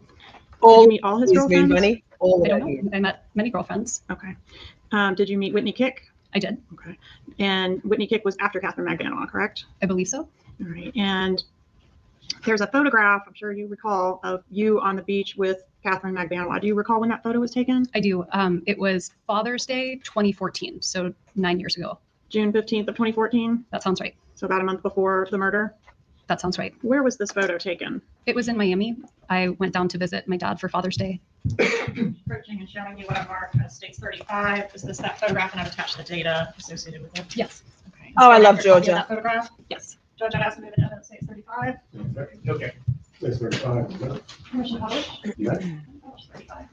Did you meet all his his moon girlfriends? money, all I of don't it. know. I met many girlfriends. Okay. Did you meet Whitney Kick? I did. Okay. And Whitney Kick was after Catherine Magbanua, correct? I believe so. All right. And there's a photograph, I'm sure you recall, of you on the beach with Catherine Magbanua. Do you recall when that photo was taken? I do. It was Father's Day 2014, so 9 years ago. June 15th of 2014? That sounds right. So about a month before the murder? That sounds right. Where was this photo taken? It was in Miami. I went down to visit my dad for Father's Day. Approaching and showing you what I marked as states 35. Is this that photograph? And I've attached the data associated with it. Yes. Okay. Oh, I love Copy of Georgia. That photograph? Yes. Judge, I'd ask to move in evidence states 35. Okay. That's 35. yeah. Permission to publish? Yeah. Publish 35.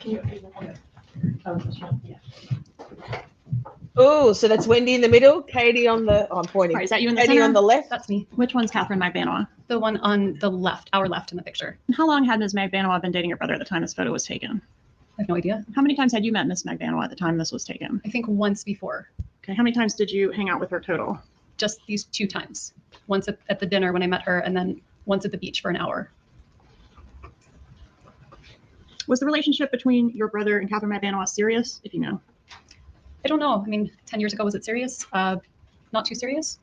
Can you? Oh, yeah. Oh, so that's Wendy in the middle, Katie on the, oh, I'm pointing. All right, is that you in the Katie center? on the left. That's me. Which one's Catherine Magbanua? The one on the left, our left in the picture. And how long had Ms. Magbanua been dating your brother at the time this photo was taken? I have no idea. How many times had you met Ms. Magbanua at the time this was taken? I think once before, Okay, how many times did you hang out with her total? just these 2 times. Once at the dinner when I met her, and then once at the beach for an hour. Was the relationship between your brother and Catherine Magbanua serious, if you know? I don't know. I mean, 10 years ago, was it serious? Not too serious.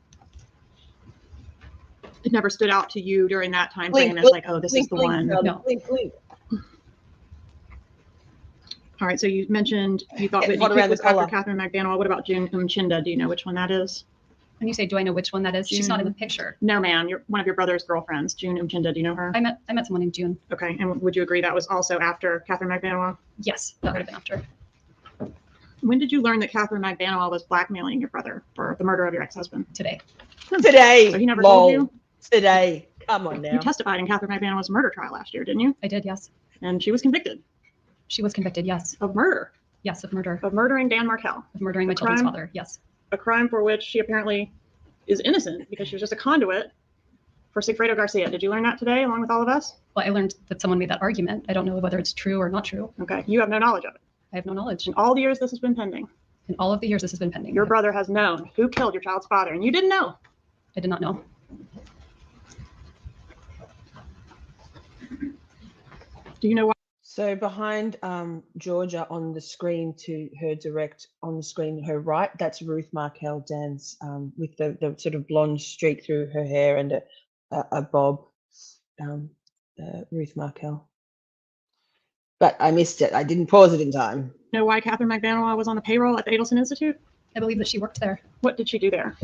It never stood out to you during that time Blink, frame as like, oh, this is Blink, the blink, one. darling, No. blink, blink. All right, so you mentioned you thought Yeah, Whitney hold Kick around the was after collar. Catherine Magbanua. What about June Umchinda? Do you know which one that is? When you say, do I know which one that is? She's not in the picture. No, ma'am. You're one of your brother's girlfriends, June Umchinda. Do you know her? I met someone named June. Okay, and would you agree that was also after Catherine Magbanua? Yes, that would have been after. When did you learn that Catherine Magbanua was blackmailing your brother for the murder of your ex-husband? Today. Today. So he never lol. told you? Today. Come on You now. testified in Catherine Magbanua's murder trial last year, didn't you? I did, yes. And she was convicted She was convicted, yes. of murder, Yes, of murder. of murdering Dan Markel, Of murdering my children's crime? father, yes. a crime for which she apparently is innocent because she was just a conduit for Sigfredo Garcia. Did you learn that today along with all of us? Well, I learned that someone made that argument. I don't know whether it's true or not true. Okay, you have no knowledge of it. I have no knowledge. In all the years this has been pending, In all of the years this has been pending, your brother has known who killed your child's father, and you didn't know. I did not know. Do you know why? So behind Georgia on the screen to her direct on the screen, her right, that's Ruth Markel Dan's with the sort of blonde streak through her hair and a Bob, Ruth Markel. But I missed it. I didn't pause it in time. Know why Catherine McBanois was on the payroll at the Adelson Institute? I believe that she worked there. What did she do there?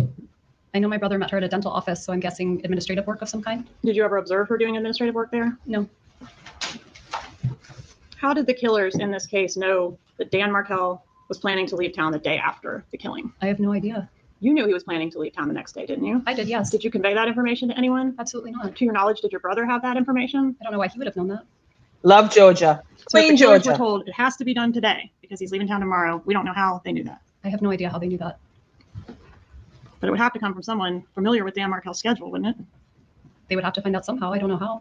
I know my brother met her at a dental office, so I'm guessing administrative work of some kind. Did you ever observe her doing administrative work there? No. How did the killers in this case know that Dan Markel was planning to leave town the day after the killing? I have no idea. You knew he was planning to leave town the next day, didn't you? I did, yes. Did you convey that information to anyone? Absolutely not. To your knowledge, did your brother have that information? I don't know why he would have known that. Love Georgia. So if Queen the killers Georgia. were told it has to be done today because he's leaving town tomorrow. We don't know how they knew that. I have no idea how they knew that. But it would have to come from someone familiar with Dan Markel's schedule, wouldn't it? They would have to find out somehow. I don't know how.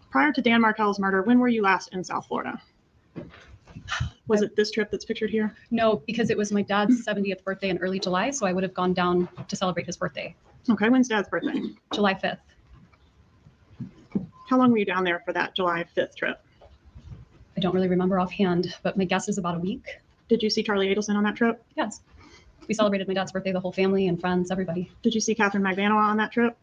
Prior to Dan Markel's murder, when were you last in South Florida? Was it this trip that's pictured here? No, because it was my dad's 70th birthday in early July, so I would have gone down to celebrate his birthday. Okay, when's Dad's birthday? July 5th. How long were you down there for that July 5th trip? I don't really remember offhand, but my guess is about a week. Did you see Charlie Adelson on that trip? Yes. We celebrated my dad's birthday, the whole family and friends, everybody. Did you see Catherine McBanois on that trip?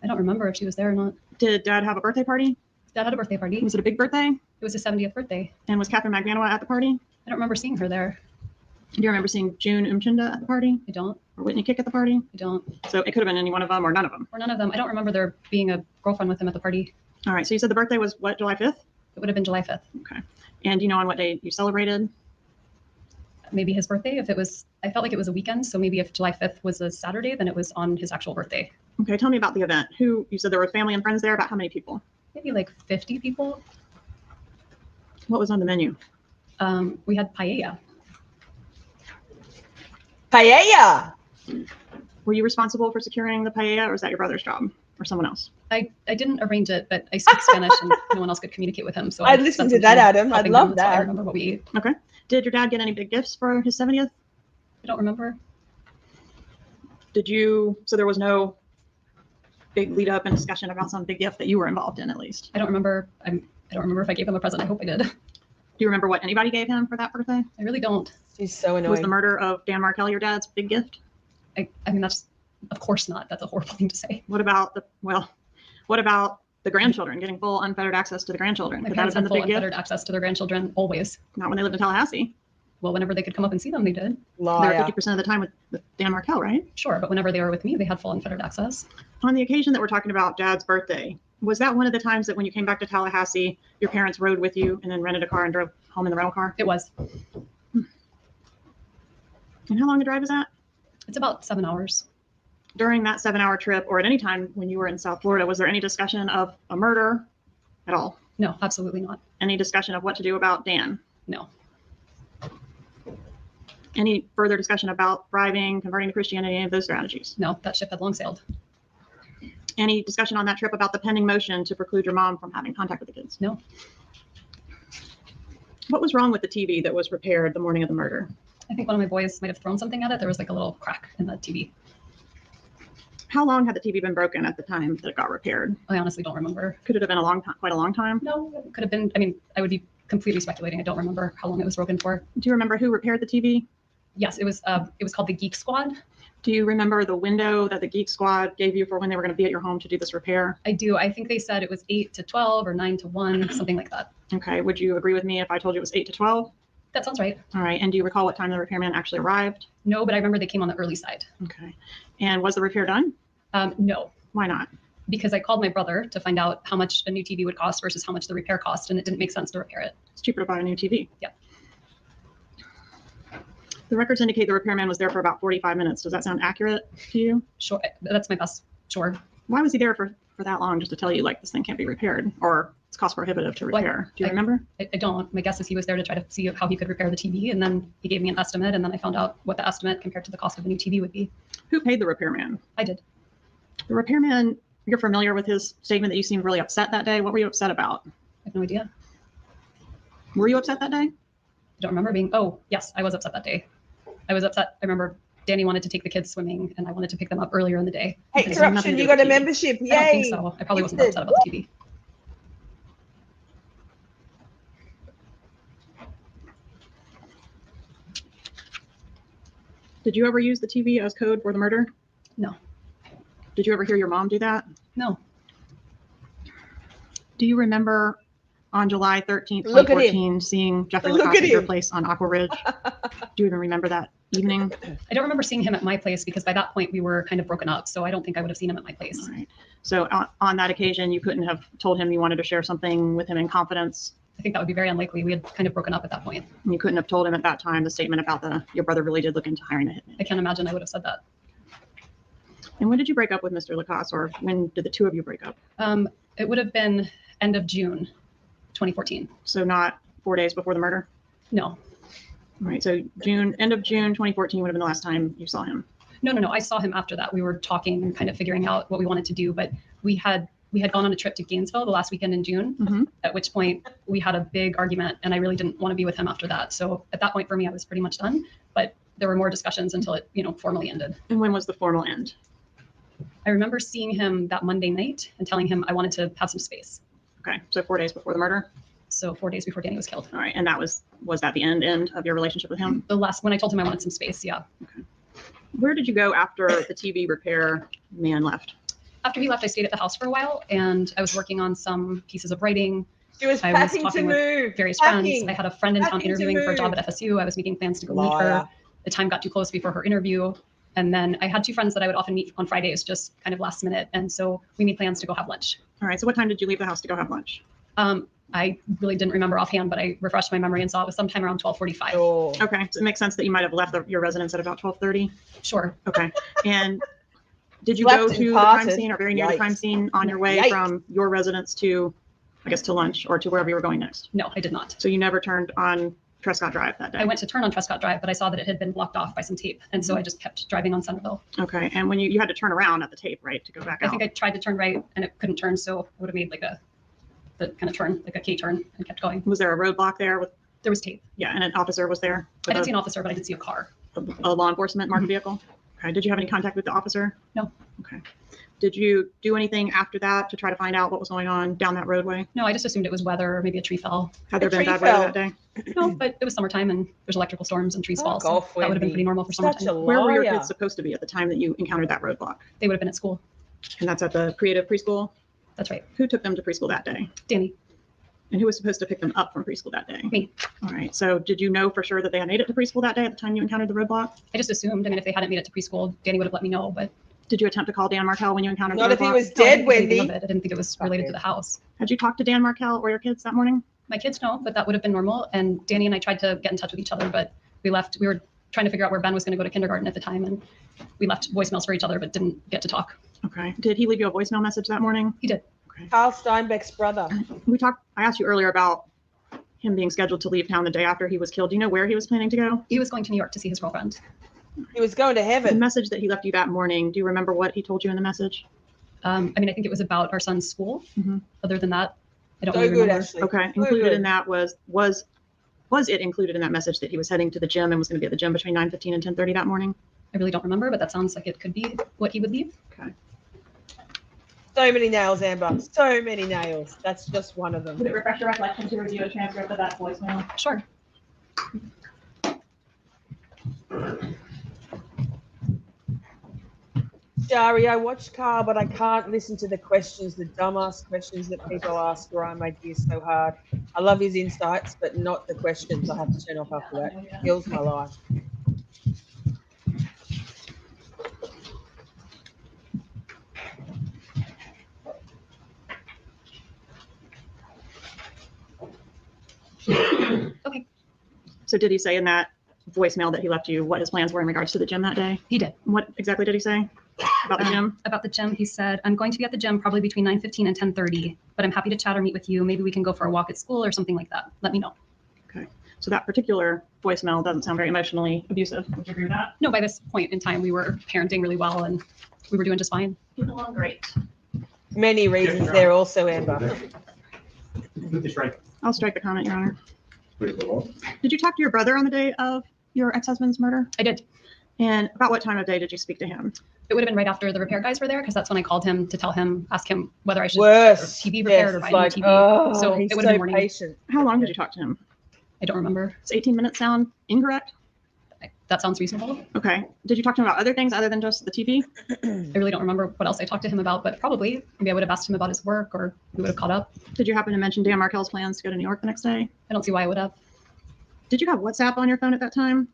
I don't remember if she was there or not. Did Dad have a birthday party? Dad had a birthday party. Was it a big birthday? It was his 70th birthday. And was Catherine McBanois at the party? I don't remember seeing her there. Do you remember seeing June Umchinda at the party? I don't. Or Whitney Kick at the party? I don't. So it could have been any one of them or none of them. Or none of them. I don't remember there being a girlfriend with him at the party. All right, so you said the birthday was what, July 5th? It would have been July 5th. Okay. And do you know on what day you celebrated? Maybe his birthday. If it was, I felt like it was a weekend. So maybe if July 5th was a Saturday, then it was on his actual birthday. Okay, tell me about the event. Who, you said there were family and friends there, about how many people? Maybe like 50 people. What was on the menu? We had paella. Paella. Were you responsible for securing the paella or is that your brother's job or someone else? I didn't arrange it, but I speak Spanish and no one else could communicate with him. So I'd listen to that, Adam. I'd love So I that. remember what we ate. Okay. Did your dad get any big gifts for his 70th? I don't remember. Did you, so there was no big lead up and discussion about some big gift that you were involved in at least? I don't remember. I don't remember if I gave him a present. I hope I did. Do you remember what anybody gave him for that birthday? I really don't. She's so Was the annoying. murder of Dan Markel your dad's big gift? I mean, that's, of course not. That's a horrible thing to say. What about the grandchildren, getting full unfettered access to the grandchildren? My Could that have parents been had the full big gift? unfettered access to their grandchildren always. Not when they lived in Tallahassee. Well, whenever they could come up and see them, they did. They were Liar. 50% of the time with Dan Markel, right? Sure, but whenever they were with me, they had full unfettered access. On the occasion that we're talking about Dad's birthday, was that one of the times that when you came back to Tallahassee, your parents rode with you and then rented a car and drove home in the rental car? It was. And how long a drive is that? It's about 7 hours. During that 7-hour trip or at any time when you were in South Florida, was there any discussion of a murder at all? No, absolutely not. Any discussion of what to do about Dan? No. Any further discussion about bribing, converting to Christianity, any of those strategies? No, that ship had long sailed. Any discussion on that trip about the pending motion to preclude your mom from having contact with the kids? No. What was wrong with the TV that was repaired the morning of the murder? I think one of my boys might have thrown something at it. There was like a little crack in the TV. How long had the TV been broken at the time that it got repaired? I honestly don't remember. Could it have been a long time, quite a long time? No, it could have been. I mean, I would be completely speculating. I don't remember how long it was broken for. Do you remember who repaired the TV? Yes, it was called the Geek Squad. Do you remember the window that the Geek Squad gave you for when they were going to be at your home to do this repair? I do. I think they said it was 8 to 12 or 9 to 1, something like that. Okay. Would you agree with me if I told you it was 8 to 12? That sounds right. All right. And do you recall what time the repairman actually arrived? No, but I remember they came on the early side. Okay. And was the repair done? No, Why not? because I called my brother to find out how much a new TV would cost versus how much the repair cost, and it didn't make sense to repair it. It's cheaper to buy a new TV. Yeah. The records indicate the repairman was there for about 45 minutes. Does that sound accurate to you? Sure, that's my best. Sure. Why was he there for that long just to tell you like this thing can't be repaired or it's cost prohibitive to Well, repair? Do you I- remember? I don't. My guess is he was there to try to see how he could repair the TV, and then he gave me an estimate, and then I found out what the estimate compared to the cost of a new TV would be. Who paid the repairman? I did. The repairman, you're familiar with his statement that you seemed really upset that day. What were you upset about? I have no idea. Were you upset that day? I don't remember being. Oh, yes, I was upset that day. I was upset. I remember Danny wanted to take the kids swimming, and I wanted to pick them up earlier in the day. Hey, Okay, so nothing corruption, to you do with got a TV. membership. Yay. I don't think so. I probably wasn't that Gifted. upset about the TV. Did you ever use the TV as code for the murder? No. Did you ever hear your mom do that? No, Do you remember on July 13th, Look at him. 2014, seeing Jeffrey Look Lacoste at at your him. place on Aqua Ridge? Do you even remember that evening? I don't remember seeing him at my place because by that point we were kind of broken up. So I don't think I would have seen him at my place. All right. So on that occasion, you couldn't have told him you wanted to share something with him in confidence. I think that would be very unlikely. We had kind of broken up at that point. And you couldn't have told him at that time the statement about your brother really did look into hiring a hitman. I can't imagine I would have said that. And when did you break up with Mr. Lacoste, or when did the two of you break up? It would have been end of June, 2014. So not 4 days before the murder? No, All right. So end of June 2014 would have been the last time you saw him. no. I saw him after that. We were talking and kind of figuring out what we wanted to do, but we had gone on a trip to Gainesville the last weekend in June, Mm-hmm. at which point we had a big argument and I really didn't want to be with him after that. So at that point for me, I was pretty much done, but there were more discussions until it, formally ended. And when was the formal end? I remember seeing him that Monday night and telling him I wanted to have some space. Okay. So 4 days before the murder? So 4 days before Danny was killed. All right. And that was that the end of your relationship with him? When I told him I wanted some space, yeah. Where did you go after the TV repair man left? After he left, I stayed at the house for a while and I was working on some pieces of writing. She was I was packing to talking with move. various Packing. friends. I had a friend in town Packing to interviewing for a job move. at FSU. I was making plans to go meet Liar. her. The time got too close before her interview. And then I had two friends that I would often meet on Fridays, just kind of last minute. And so we made plans to go have lunch. All right. So what time did you leave the house to go have lunch? I really didn't remember offhand, but I refreshed my memory and saw it was sometime around 12:45. Sure. Okay. So it makes sense that you might have left your residence at about 12:30. Sure. Okay. And did you Slept go and to the crime parted. scene or very near the crime Yikes. scene on your way Yikes. from your residence to, I guess, to lunch or to wherever you were going next? No, I did not. So you never turned on Trescott Drive that day? I went to turn on Trescott Drive, but I saw that it had been blocked off by some tape. And so I just kept driving on Centerville. Okay. And when you had to turn around at the tape, right, to go back I out? think I tried to turn right and it couldn't turn. So I would have made the kind of turn, like a K turn and kept going. Was there a roadblock there with, There was tape. and an officer was there? I With didn't see an officer, but I did see a car. a law enforcement marked vehicle? Okay. Did you have any contact with the officer? No. Okay. Did you do anything after that to try to find out what was going on down that roadway? No, I just assumed it was weather or maybe a tree fell. Had there A been tree bad weather fell. that day? No, but it was summertime and there's electrical storms and trees fall. So off, that would have been Wendi. pretty normal for Such a summertime. Where were your liar. kids supposed to be at the time that you encountered that roadblock? They would have been at school. And that's at the creative preschool? That's right. Who took them to preschool that day? Danny, And who was supposed to pick them up from preschool that day? Me. All right. So did you know for sure that they had made it to preschool that day at the time you encountered the roadblock? I just assumed, I mean, if they hadn't made it to preschool, Danny would have let me know, but Did you attempt to call Dan Markel when you encountered Not the if he roadblock? was no, I dead, didn't think anything of Wendi. it. I didn't think it was related to the house. Had you talked to Dan Markel or your kids that morning? My kids know, but that would have been normal. And Danny and I tried to get in touch with each other, but we were trying to figure out where Ben was going to go to kindergarten at the time. And we left voicemails for each other, but didn't get to talk. Okay. Did he leave you a voicemail message that morning? He did. Carl Steinbeck's brother. I asked you earlier about him being scheduled to leave town the day after he was killed. Do you know where he was planning to go? He was going to New York to see his girlfriend. He was going to The heaven. message that he left you that morning, do you remember what he told you in the message? I mean, I think it was about our son's school. Mhm. Other than that, I don't So really good, remember. Ashley. Okay. So Included good. in that was it included in that message that he was heading to the gym and was going to be at the gym between 9:15 and 10:30 that morning? I really don't remember, but that sounds like it could be what he would leave. Okay. So many nails, Amber. So many nails. That's just one of them. Would it refresh your recollection to review a transcript of that voicemail? Sure. Shari, I watched Carl, but I can't listen to the questions, the dumbass questions that people ask, or I make this so hard. I love his insights, but not the questions. I have to turn off after that. Kills my life. Okay. So did he say in that voicemail that he left you what his plans were in regards to the gym that day? He did. What exactly did he say about the gym? About the gym, he said, I'm going to be at the gym probably between 9:15 and 10:30, but I'm happy to chat or meet with you. Maybe we can go for a walk at school or something like that. Let me know. Okay. So that particular voicemail doesn't sound very emotionally abusive. Would you agree with that? No, by this point in time, we were parenting really well and we were doing just fine. Get along great. Many reasons there also, Amber. I'll strike the comment, Your Honor. Did you talk to your brother on the day of your ex-husband's murder? I did. And about what time of day did you speak to him? It would have been right after the repair guys were there because that's when I called him to tell him, ask him whether I should Worse. have TV repaired or Yes, buy a new it's TV. oh, So he's it would have been so morning. patient. How long did you talk to him? I don't remember. Does 18 minutes sound incorrect? that sounds reasonable. Okay. Did you talk to him about other things other than just the TV? I really don't remember what else I talked to him about, but probably maybe I would have asked him about his work, or we would have caught up. Did you happen to mention Dan Markel's plans to go to New York the next day? I don't see why I would have. Did you have WhatsApp on your phone at that time?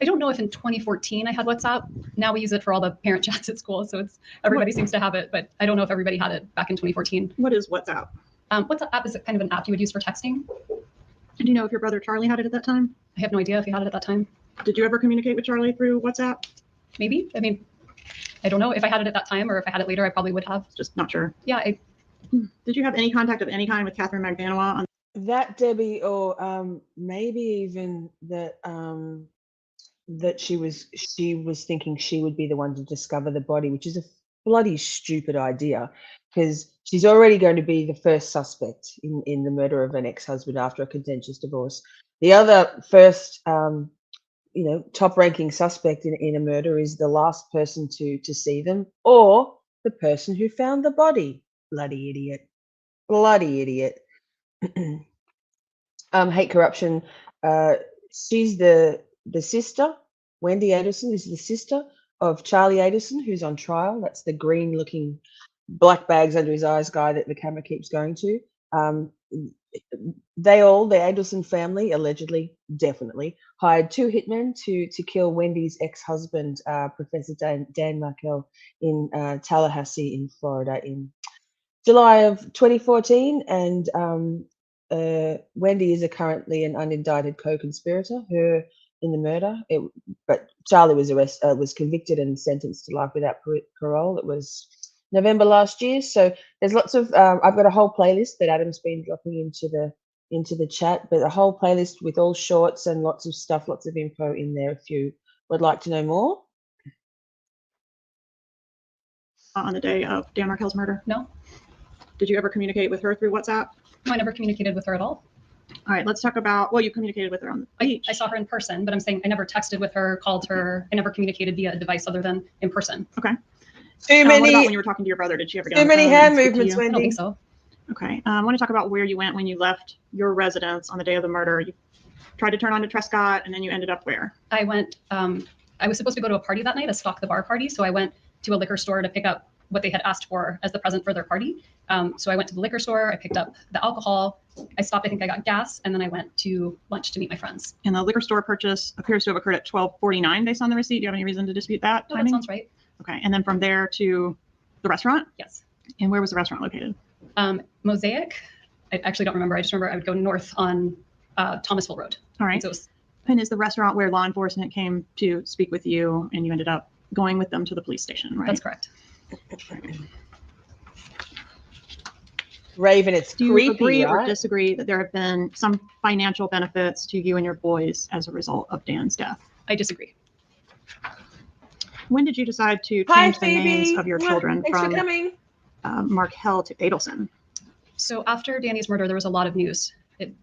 I don't know if in 2014 I had WhatsApp. Now we use it for all the parent chats at school, so it's everybody seems to have it, but I don't know if everybody had it back in 2014. What is WhatsApp? WhatsApp is kind of an app you would use for texting. Do you know if your brother Charlie had it at that time? I have no idea if he had it at that time. Did you ever communicate with Charlie through WhatsApp? Maybe. I mean, I don't know if I had it at that time, or if I had it later, I probably would have. Just not sure. Yeah. Did you have any contact of any kind with Catherine Magbanua? That Debbie, or maybe even that that she was thinking she would be the one to discover the body, which is a bloody stupid idea, because she's already going to be the first suspect in the murder of an ex-husband after a contentious divorce. The other first top-ranking suspect in a murder is the last person to see them, or the person who found the body. Bloody idiot. Hate corruption. She's the sister. Wendi Adelson is the sister of Charlie Adelson, who's on trial. That's the green-looking black bags under his eyes guy that the camera keeps going to. The Adelson family, allegedly, definitely, hired 2 hitmen to kill Wendy's ex-husband, Professor Dan Markel, in Tallahassee in Florida in July of 2014. And Wendi is currently an unindicted co-conspirator in the murder. But Charlie was convicted and sentenced to life without parole. It was November last year. So there's lots of I've got a whole playlist that Adam's been dropping into the chat, but a whole playlist with all shorts and lots of stuff, lots of info in there if you would like to know more. On the day of Dan Markel's murder? No. Did you ever communicate with her through WhatsApp? No, I never communicated with her at all. All right, let's talk about, well, you communicated with her on the beach. I saw her in person, but I'm saying I never texted with her, called her. I never communicated via a device other than in person. Okay. Too What about many when you were talking to your brother? Did she ever get too on the many phone hand and speak to movements, you? I don't Wendi. think so. Okay. I want to talk about where you went when you left your residence on the day of the murder. You tried to turn on to Trescott, and then you ended up where? I went, I was supposed to go to a party that night, a Stock the Bar party. So I went to a liquor store to pick up what they had asked for as the present for their party. So I went to the liquor store, I picked up the alcohol, I stopped, I think I got gas, and then I went to lunch to meet my friends. And the liquor store purchase appears to have occurred at 12:49 based on the receipt. Do you have any reason to dispute that No, that timing? sounds right. Okay. And then from there to the restaurant? Yes. And where was the restaurant located? Mosaic. I actually don't remember. I just remember I would go north on Thomasville Road. All right. So it was, And is the restaurant where law enforcement came to speak with you and you ended up going with them to the police station, right? that's correct. Raven, it's Do you creepy, agree or right? disagree that there have been some financial benefits to you and your boys as a result of Dan's death? I disagree. When did you decide to Hi, change the names Phoebe. of your Mwah. children Thanks for from coming. Markel to Adelson? So after Danny's murder, there was a lot of news. It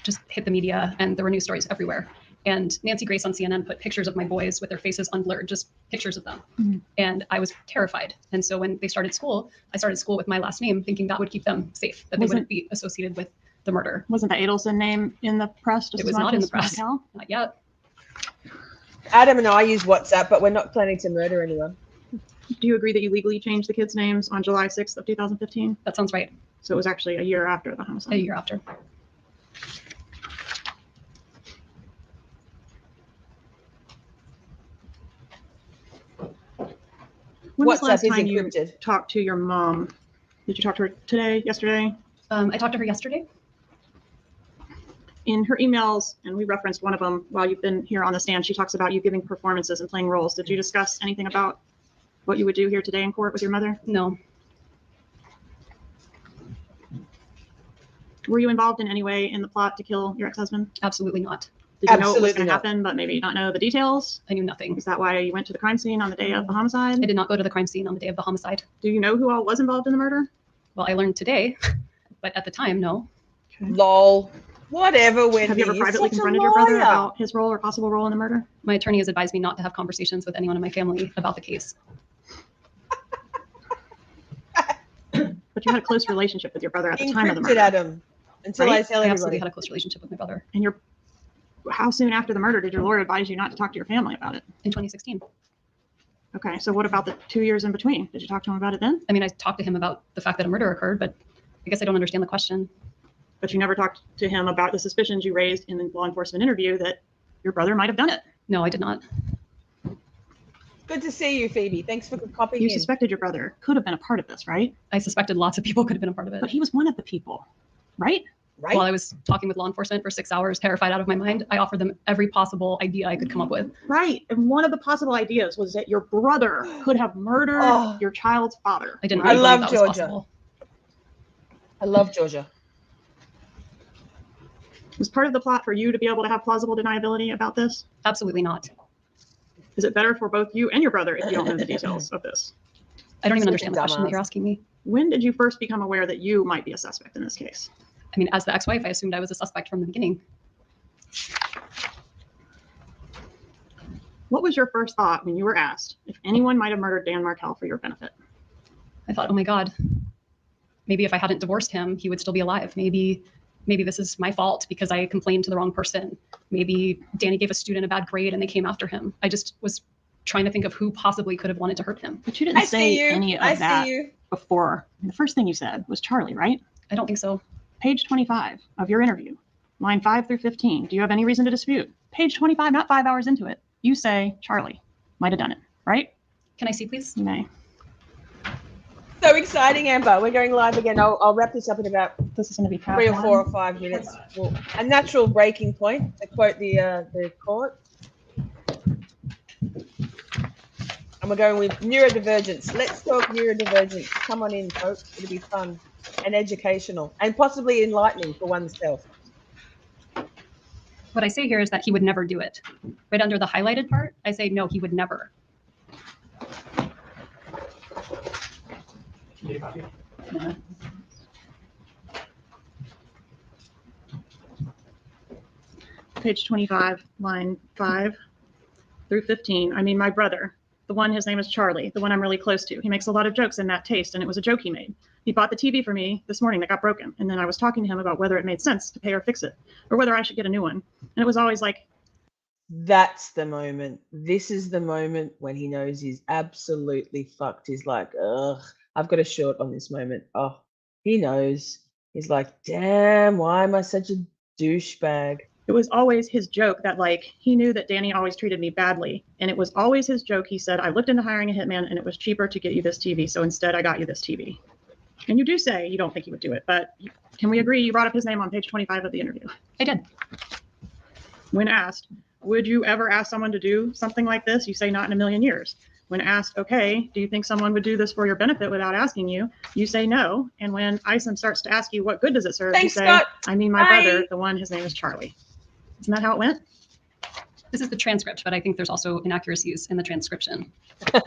just hit the media and there were news stories everywhere. And Nancy Grace on CNN put pictures of my boys with their faces unblurred, just pictures of them. Mhm. And I was terrified. And so when they started school, I started school with my last name, thinking that would keep them safe, that they Wasn't- wouldn't be associated with the murder. Wasn't the Adelson name in the press? Just It as was much not in the as press. Markel? Not yet. Adam and I use WhatsApp, but we're not planning to murder anyone. Do you agree that you legally changed the kids' names on July 6th of 2015? That sounds right. So it was actually a year after the homicide. A year after. When was the WhatsApp last is time you encrypted. talked to your mom? Did you talk to her today, yesterday? I talked to her yesterday. In her emails, and we referenced one of them while you've been here on the stand, she talks about you giving performances and playing roles. Did you discuss anything about what you would do here today in court with your mother? No, Were you involved in any way in the plot to kill your ex-husband? absolutely not. Did you know it was Absolutely going to not. happen, but maybe not know the details? I knew nothing. Is that why you went to the crime scene on the day of the homicide? I did not go to the crime scene on the day of the homicide. Do you know who all was involved in the murder? Well, I learned today, but at the time, no. Lol. Whatever, Wendy. Have you ever you're privately such a confronted your brother liar. about his role or possible role in the murder? My attorney has advised me not to have conversations with anyone in my family about the case. But you had a close relationship with your brother at the time of the Encrypted, murder. Adam. Until Right? I tell I absolutely everybody. had a close relationship with my brother. And How soon after the murder did your lawyer advise you not to talk to your family about it? In 2016. Okay, so what about the 2 years in between? Did you talk to him about it then? I mean, I talked to him about the fact that a murder occurred, but I guess I don't understand the question. But you never talked to him about the suspicions you raised in the law enforcement interview that your brother might have done it. No, I did not. Good to see you, Phoebe. Thanks for popping You in. suspected your brother could have been a part of this, right? I suspected lots of people could have been a part of it. But he was one of the people, right? Right? While I was talking with law enforcement for 6 hours, terrified out of my mind, I offered them every possible idea I could come up with. Right. And one of the possible ideas was that your brother could have murdered Oh. your child's father. I didn't I really love believe that was Georgia. possible. I love Georgia. Was part of the plot for you to be able to have plausible deniability about this? Absolutely not. Is it better for both you and your brother if you don't know the details of this? I don't even Such a understand the question that you're dumbass. asking me. When did you first become aware that you might be a suspect in this case? I mean, as the ex-wife, I assumed I was a suspect from the beginning. What was your first thought when you were asked if anyone might have murdered Dan Markel for your benefit? I thought, oh my God, maybe if I hadn't divorced him, he would still be alive. Maybe this is my fault because I complained to the wrong person. Maybe Danny gave a student a bad grade and they came after him. I just was trying to think of who possibly could have wanted to hurt him. But you didn't I say see you. any of I that see you. before. The first thing you said was Charlie, right? I don't think so. Page 25 of your interview, line 5 through 15. Do you have any reason to dispute? Page 25, not 5 hours into it. You say Charlie might have done it, right? Can I see, please? You may. So exciting, Amber. We're going live again. I'll wrap this up in about This is going to be 3 or tab 4 one. or 5 minutes. Well, a natural breaking point, to quote the court. And we're going with neurodivergence. Let's talk neurodivergence. Come on in, folks. It'll be fun and educational and possibly enlightening for oneself. What I say here is that he would never do it. Right under the highlighted part, I say, no, he would never. Page 25, line 5 through 15. I mean, my brother, the one, his name is Charlie, the one I'm really close to. He makes a lot of jokes in that taste, and it was a joke he made. He bought the TV for me this morning that got broken, and then I was talking to him about whether it made sense to pay or fix it, or whether I should get a new one. And it was always like, That's the moment. This is the moment when he knows he's absolutely fucked. He's like, ugh, I've got a short on this moment. Oh, he knows. He's like, damn, why am I such a douchebag? it was always his joke that, like, he knew that Danny always treated me badly. And it was always his joke. He said, I looked into hiring a hitman and it was cheaper to get you this TV. So instead I got you this TV. And you do say you don't think he would do it, but can we agree you brought up his name on page 25 of the interview? I did. When asked, would you ever ask someone to do something like this? You say not in a million years. When asked, okay, do you think someone would do this for your benefit without asking you? You say no. And when Isom starts to ask you, what good does it serve? Thanks, you say, Scott. I mean, my Bye. brother, the one, his name is Charlie. Isn't that how it went? This is the transcript, but I think there's also inaccuracies in the transcription. All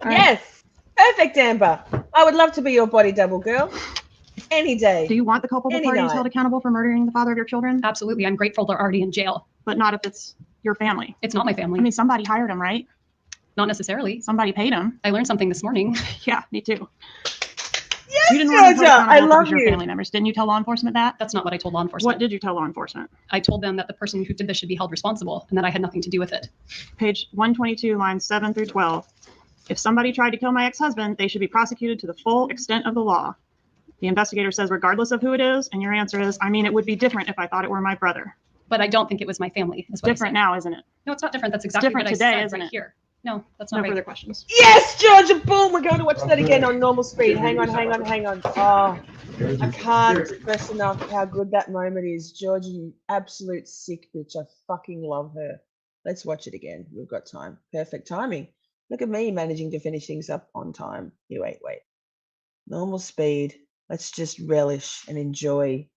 right. Yes. Perfect, Amber. I would love to be your body double, girl. Any day. Do you want the culpable Any parties night. held accountable for murdering the father of your children? Absolutely. I'm grateful they're already in jail. But not if it's your family. It's not my family. I mean, somebody hired him, right? Not necessarily. Somebody paid him. I learned something this morning. Yeah, me too. Yes, You didn't want to Georgia. I accountable if it love was your you. family members. Didn't you tell law enforcement that? That's not what I told law enforcement. What did you tell law enforcement? I told them that the person who did this should be held responsible and that I had nothing to do with it. Page 122, lines 7 through 12. If somebody tried to kill my ex-husband, they should be prosecuted to the full extent of the law. The investigator says, regardless of who it is, and your answer is, I mean, it would be different if I thought it were my brother. But I don't think it was my family. Is It's what I different said. now, isn't it? No, it's not different. That's exactly different what today, I said isn't right it? here. No, that's No not right. further questions. Yes, Georgia. Boom. We're going to watch that again on normal speed. Hang on. Oh, I can't express enough how good that moment is. Georgia, you absolute sick bitch. I fucking love her. Let's watch it again. We've got time. Perfect timing. Look at me managing to finish things up on time. Here, wait. Normal speed. Let's just relish and enjoy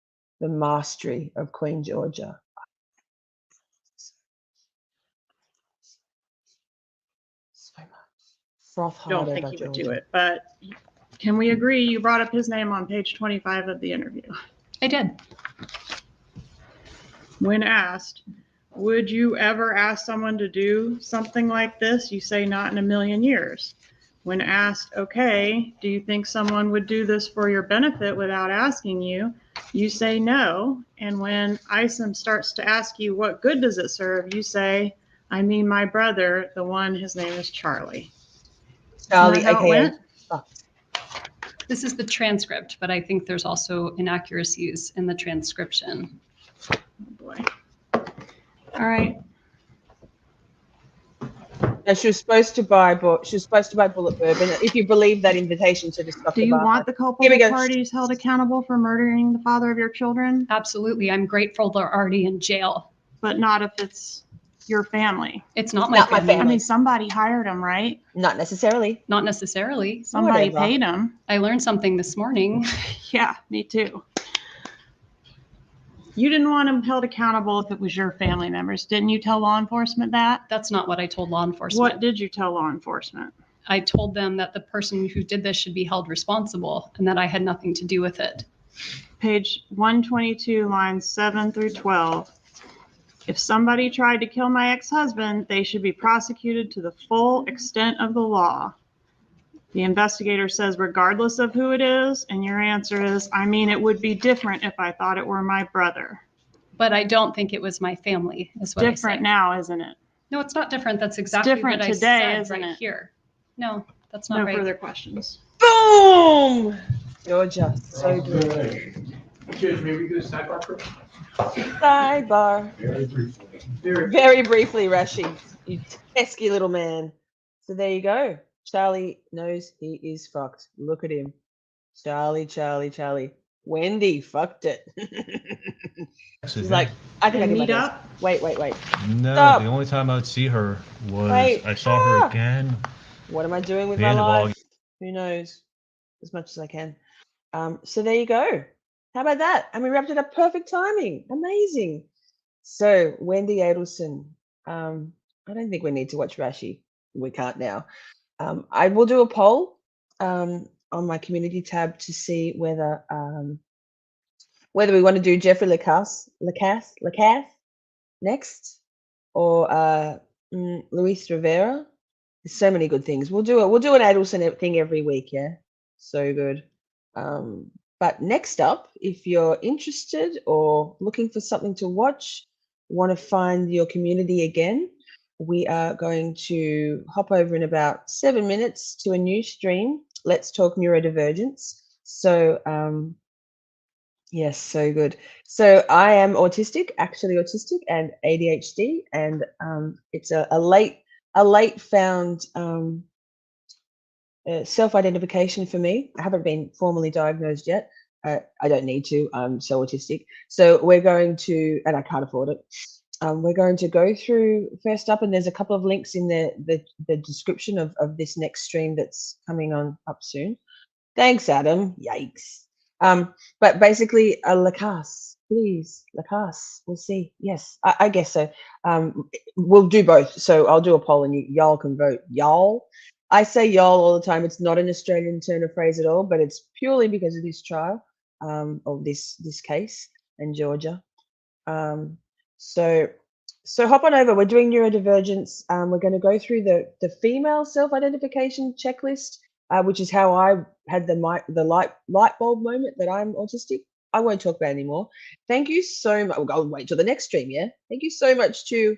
the mastery of Queen Georgia. So much. Froth I don't hard think over he would Georgia. do it, but can we agree you brought up his name on page 25 of the interview? I did. When asked, would you ever ask someone to do something like this? You say not in a million years. When asked, okay, do you think someone would do this for your benefit without asking you? You say no. And when Isom starts to ask you, what good does it serve? You say, I mean, my brother, the one, his name is Charlie. Charlie, Isn't that how it aka went? fucked. This is the transcript, but I think there's also inaccuracies in the transcription. Oh boy. All right. And she was supposed to buy bullet bourbon. If you believe that invitation to the Do you want the Here we culpable go. parties held accountable for murdering the father of your children? Absolutely. I'm grateful they're already in jail. But not if it's your family. It's not Not my family. I family. mean, somebody hired them, right? Not necessarily. Not necessarily. Somebody Whatever. paid them. I learned something this morning. Yeah, me too. You didn't want them held accountable if it was your family members. Didn't you tell law enforcement that? That's not what I told law enforcement. What did you tell law enforcement? I told them that the person who did this should be held responsible and that I had nothing to do with it. Page 122, lines 7 through 12. If somebody tried to kill my ex-husband, they should be prosecuted to the full extent of the law. The investigator says, regardless of who it is, and your answer is, I mean, it would be different if I thought it were my brother. But I don't think it was my family, is what Different I said. now, isn't it? No, it's not different. That's exactly different what I today, said isn't right it? here. No, that's not No right. further questions. Boom! Georgia, so good. Excuse me, we do a sidebar first? Sidebar. Very briefly. Very briefly, Rashi, you pesky little man. So there you go. Charlie knows he is fucked. Look at him. Charlie. Wendi fucked it. She's like, I think I And can meet up? Wait. No, Stop. the only time I'd see her was Wait. I saw her Ah. again. What am I doing with The my end of life? August. Who knows? As much as I can. So there you go. How about that? And we wrapped it up perfect timing. Amazing. So Wendi Adelson. I don't think we need to watch Rashi. We can't now. I will do a poll on my community tab to see whether we want to do Jeffrey Lacasse next, or Luis Rivera. There's so many good things. We'll do an Adelson thing every week. Yeah, so good. But next up, if you're interested or looking for something to watch, want to find your community again, we are going to hop over in about 7 minutes to a new stream. Let's talk neurodivergence. So yes, so good. So I am actually autistic and ADHD, and it's a late found self-identification for me. I haven't been formally diagnosed yet. I don't need to. I'm so autistic. So we're going to, and I can't afford it. We're going to go through first up, and there's a couple of links in the description of this next stream that's coming on up soon. Thanks, Adam. Yikes. But basically, Lacasse, please, Lacasse. We'll see. Yes, I guess so. We'll do both. So I'll do a poll, and y'all can vote. Y'all. I say y'all all the time. It's not an Australian turn of phrase at all, but it's purely because of this trial, of this case in Georgia. So hop on over. We're doing neurodivergence. We're going to go through the female self-identification checklist, which is how I had the light bulb moment that I'm autistic. I won't talk about it anymore. Thank you so much. I'll wait till the next stream. Yeah. Thank you so much to.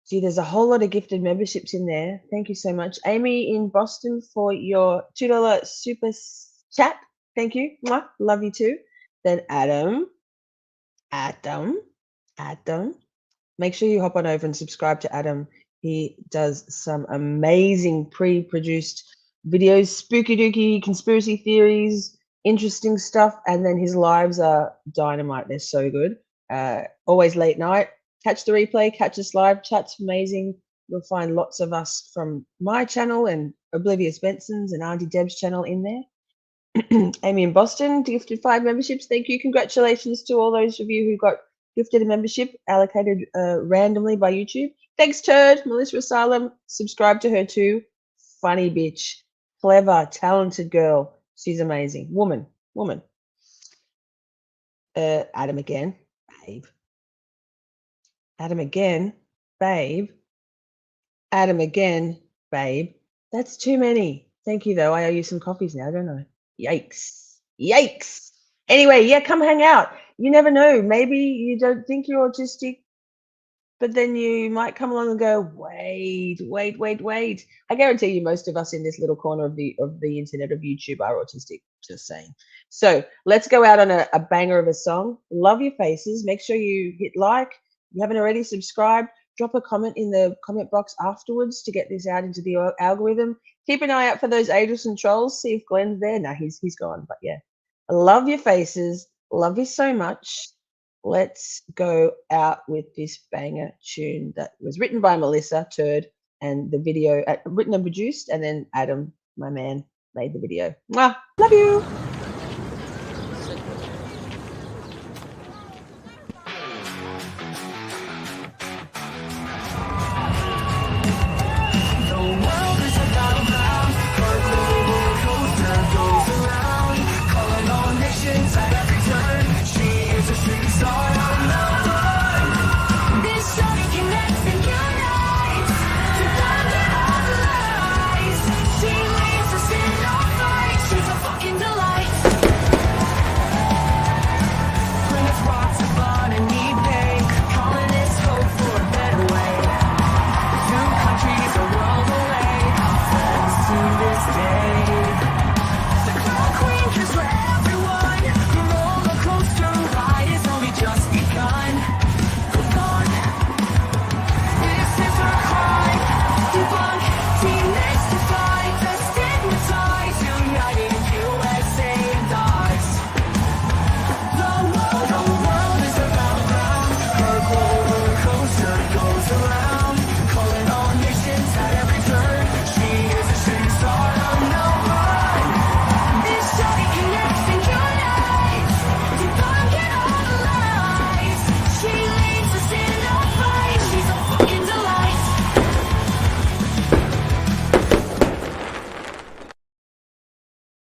Gee, there's a whole lot of gifted memberships in there. Thank you so much, Amy in Boston, for your $2 super chat. Thank you. Mwah. Love you too. Then Adam. Make sure you hop on over and subscribe to Adam. He does some amazing pre-produced videos, spooky dooky conspiracy theories, interesting stuff, and then his lives are dynamite. They're so good. Always late night. Catch the replay, catch us live. Chat's amazing. You'll find lots of us from my channel and Oblivious Benson's and Auntie Deb's channel in there. Amy in Boston gifted 5 memberships. Thank you. Congratulations to all those of you who got gifted a membership allocated randomly by YouTube. Thanks, Turd. Melissa Asylum. Subscribe to her too. Funny bitch. Clever, talented girl. She's amazing. Woman. Adam again. Babe. Adam again. Babe. Adam again. Babe. That's too many. Thank you, though. I owe you some coffees now, don't I? Yikes. Anyway, yeah, come hang out. You never know. Maybe you don't think you're autistic, but then you might come along and go, wait. I guarantee you, most of us in this little corner of the internet of YouTube are autistic. Just saying. So let's go out on a banger of a song. Love your faces. Make sure you hit like. If you haven't already, subscribe. Drop a comment in the comment box afterwards to get this out into the algorithm. Keep an eye out for those Adelson trolls. See if Glenn's there. No, he's gone. But yeah, I love your faces. Love you so much. Let's go out with this banger tune that was written by Melissa Turd, and the video written and produced, and then Adam, my man, made the video. Mwah, love you.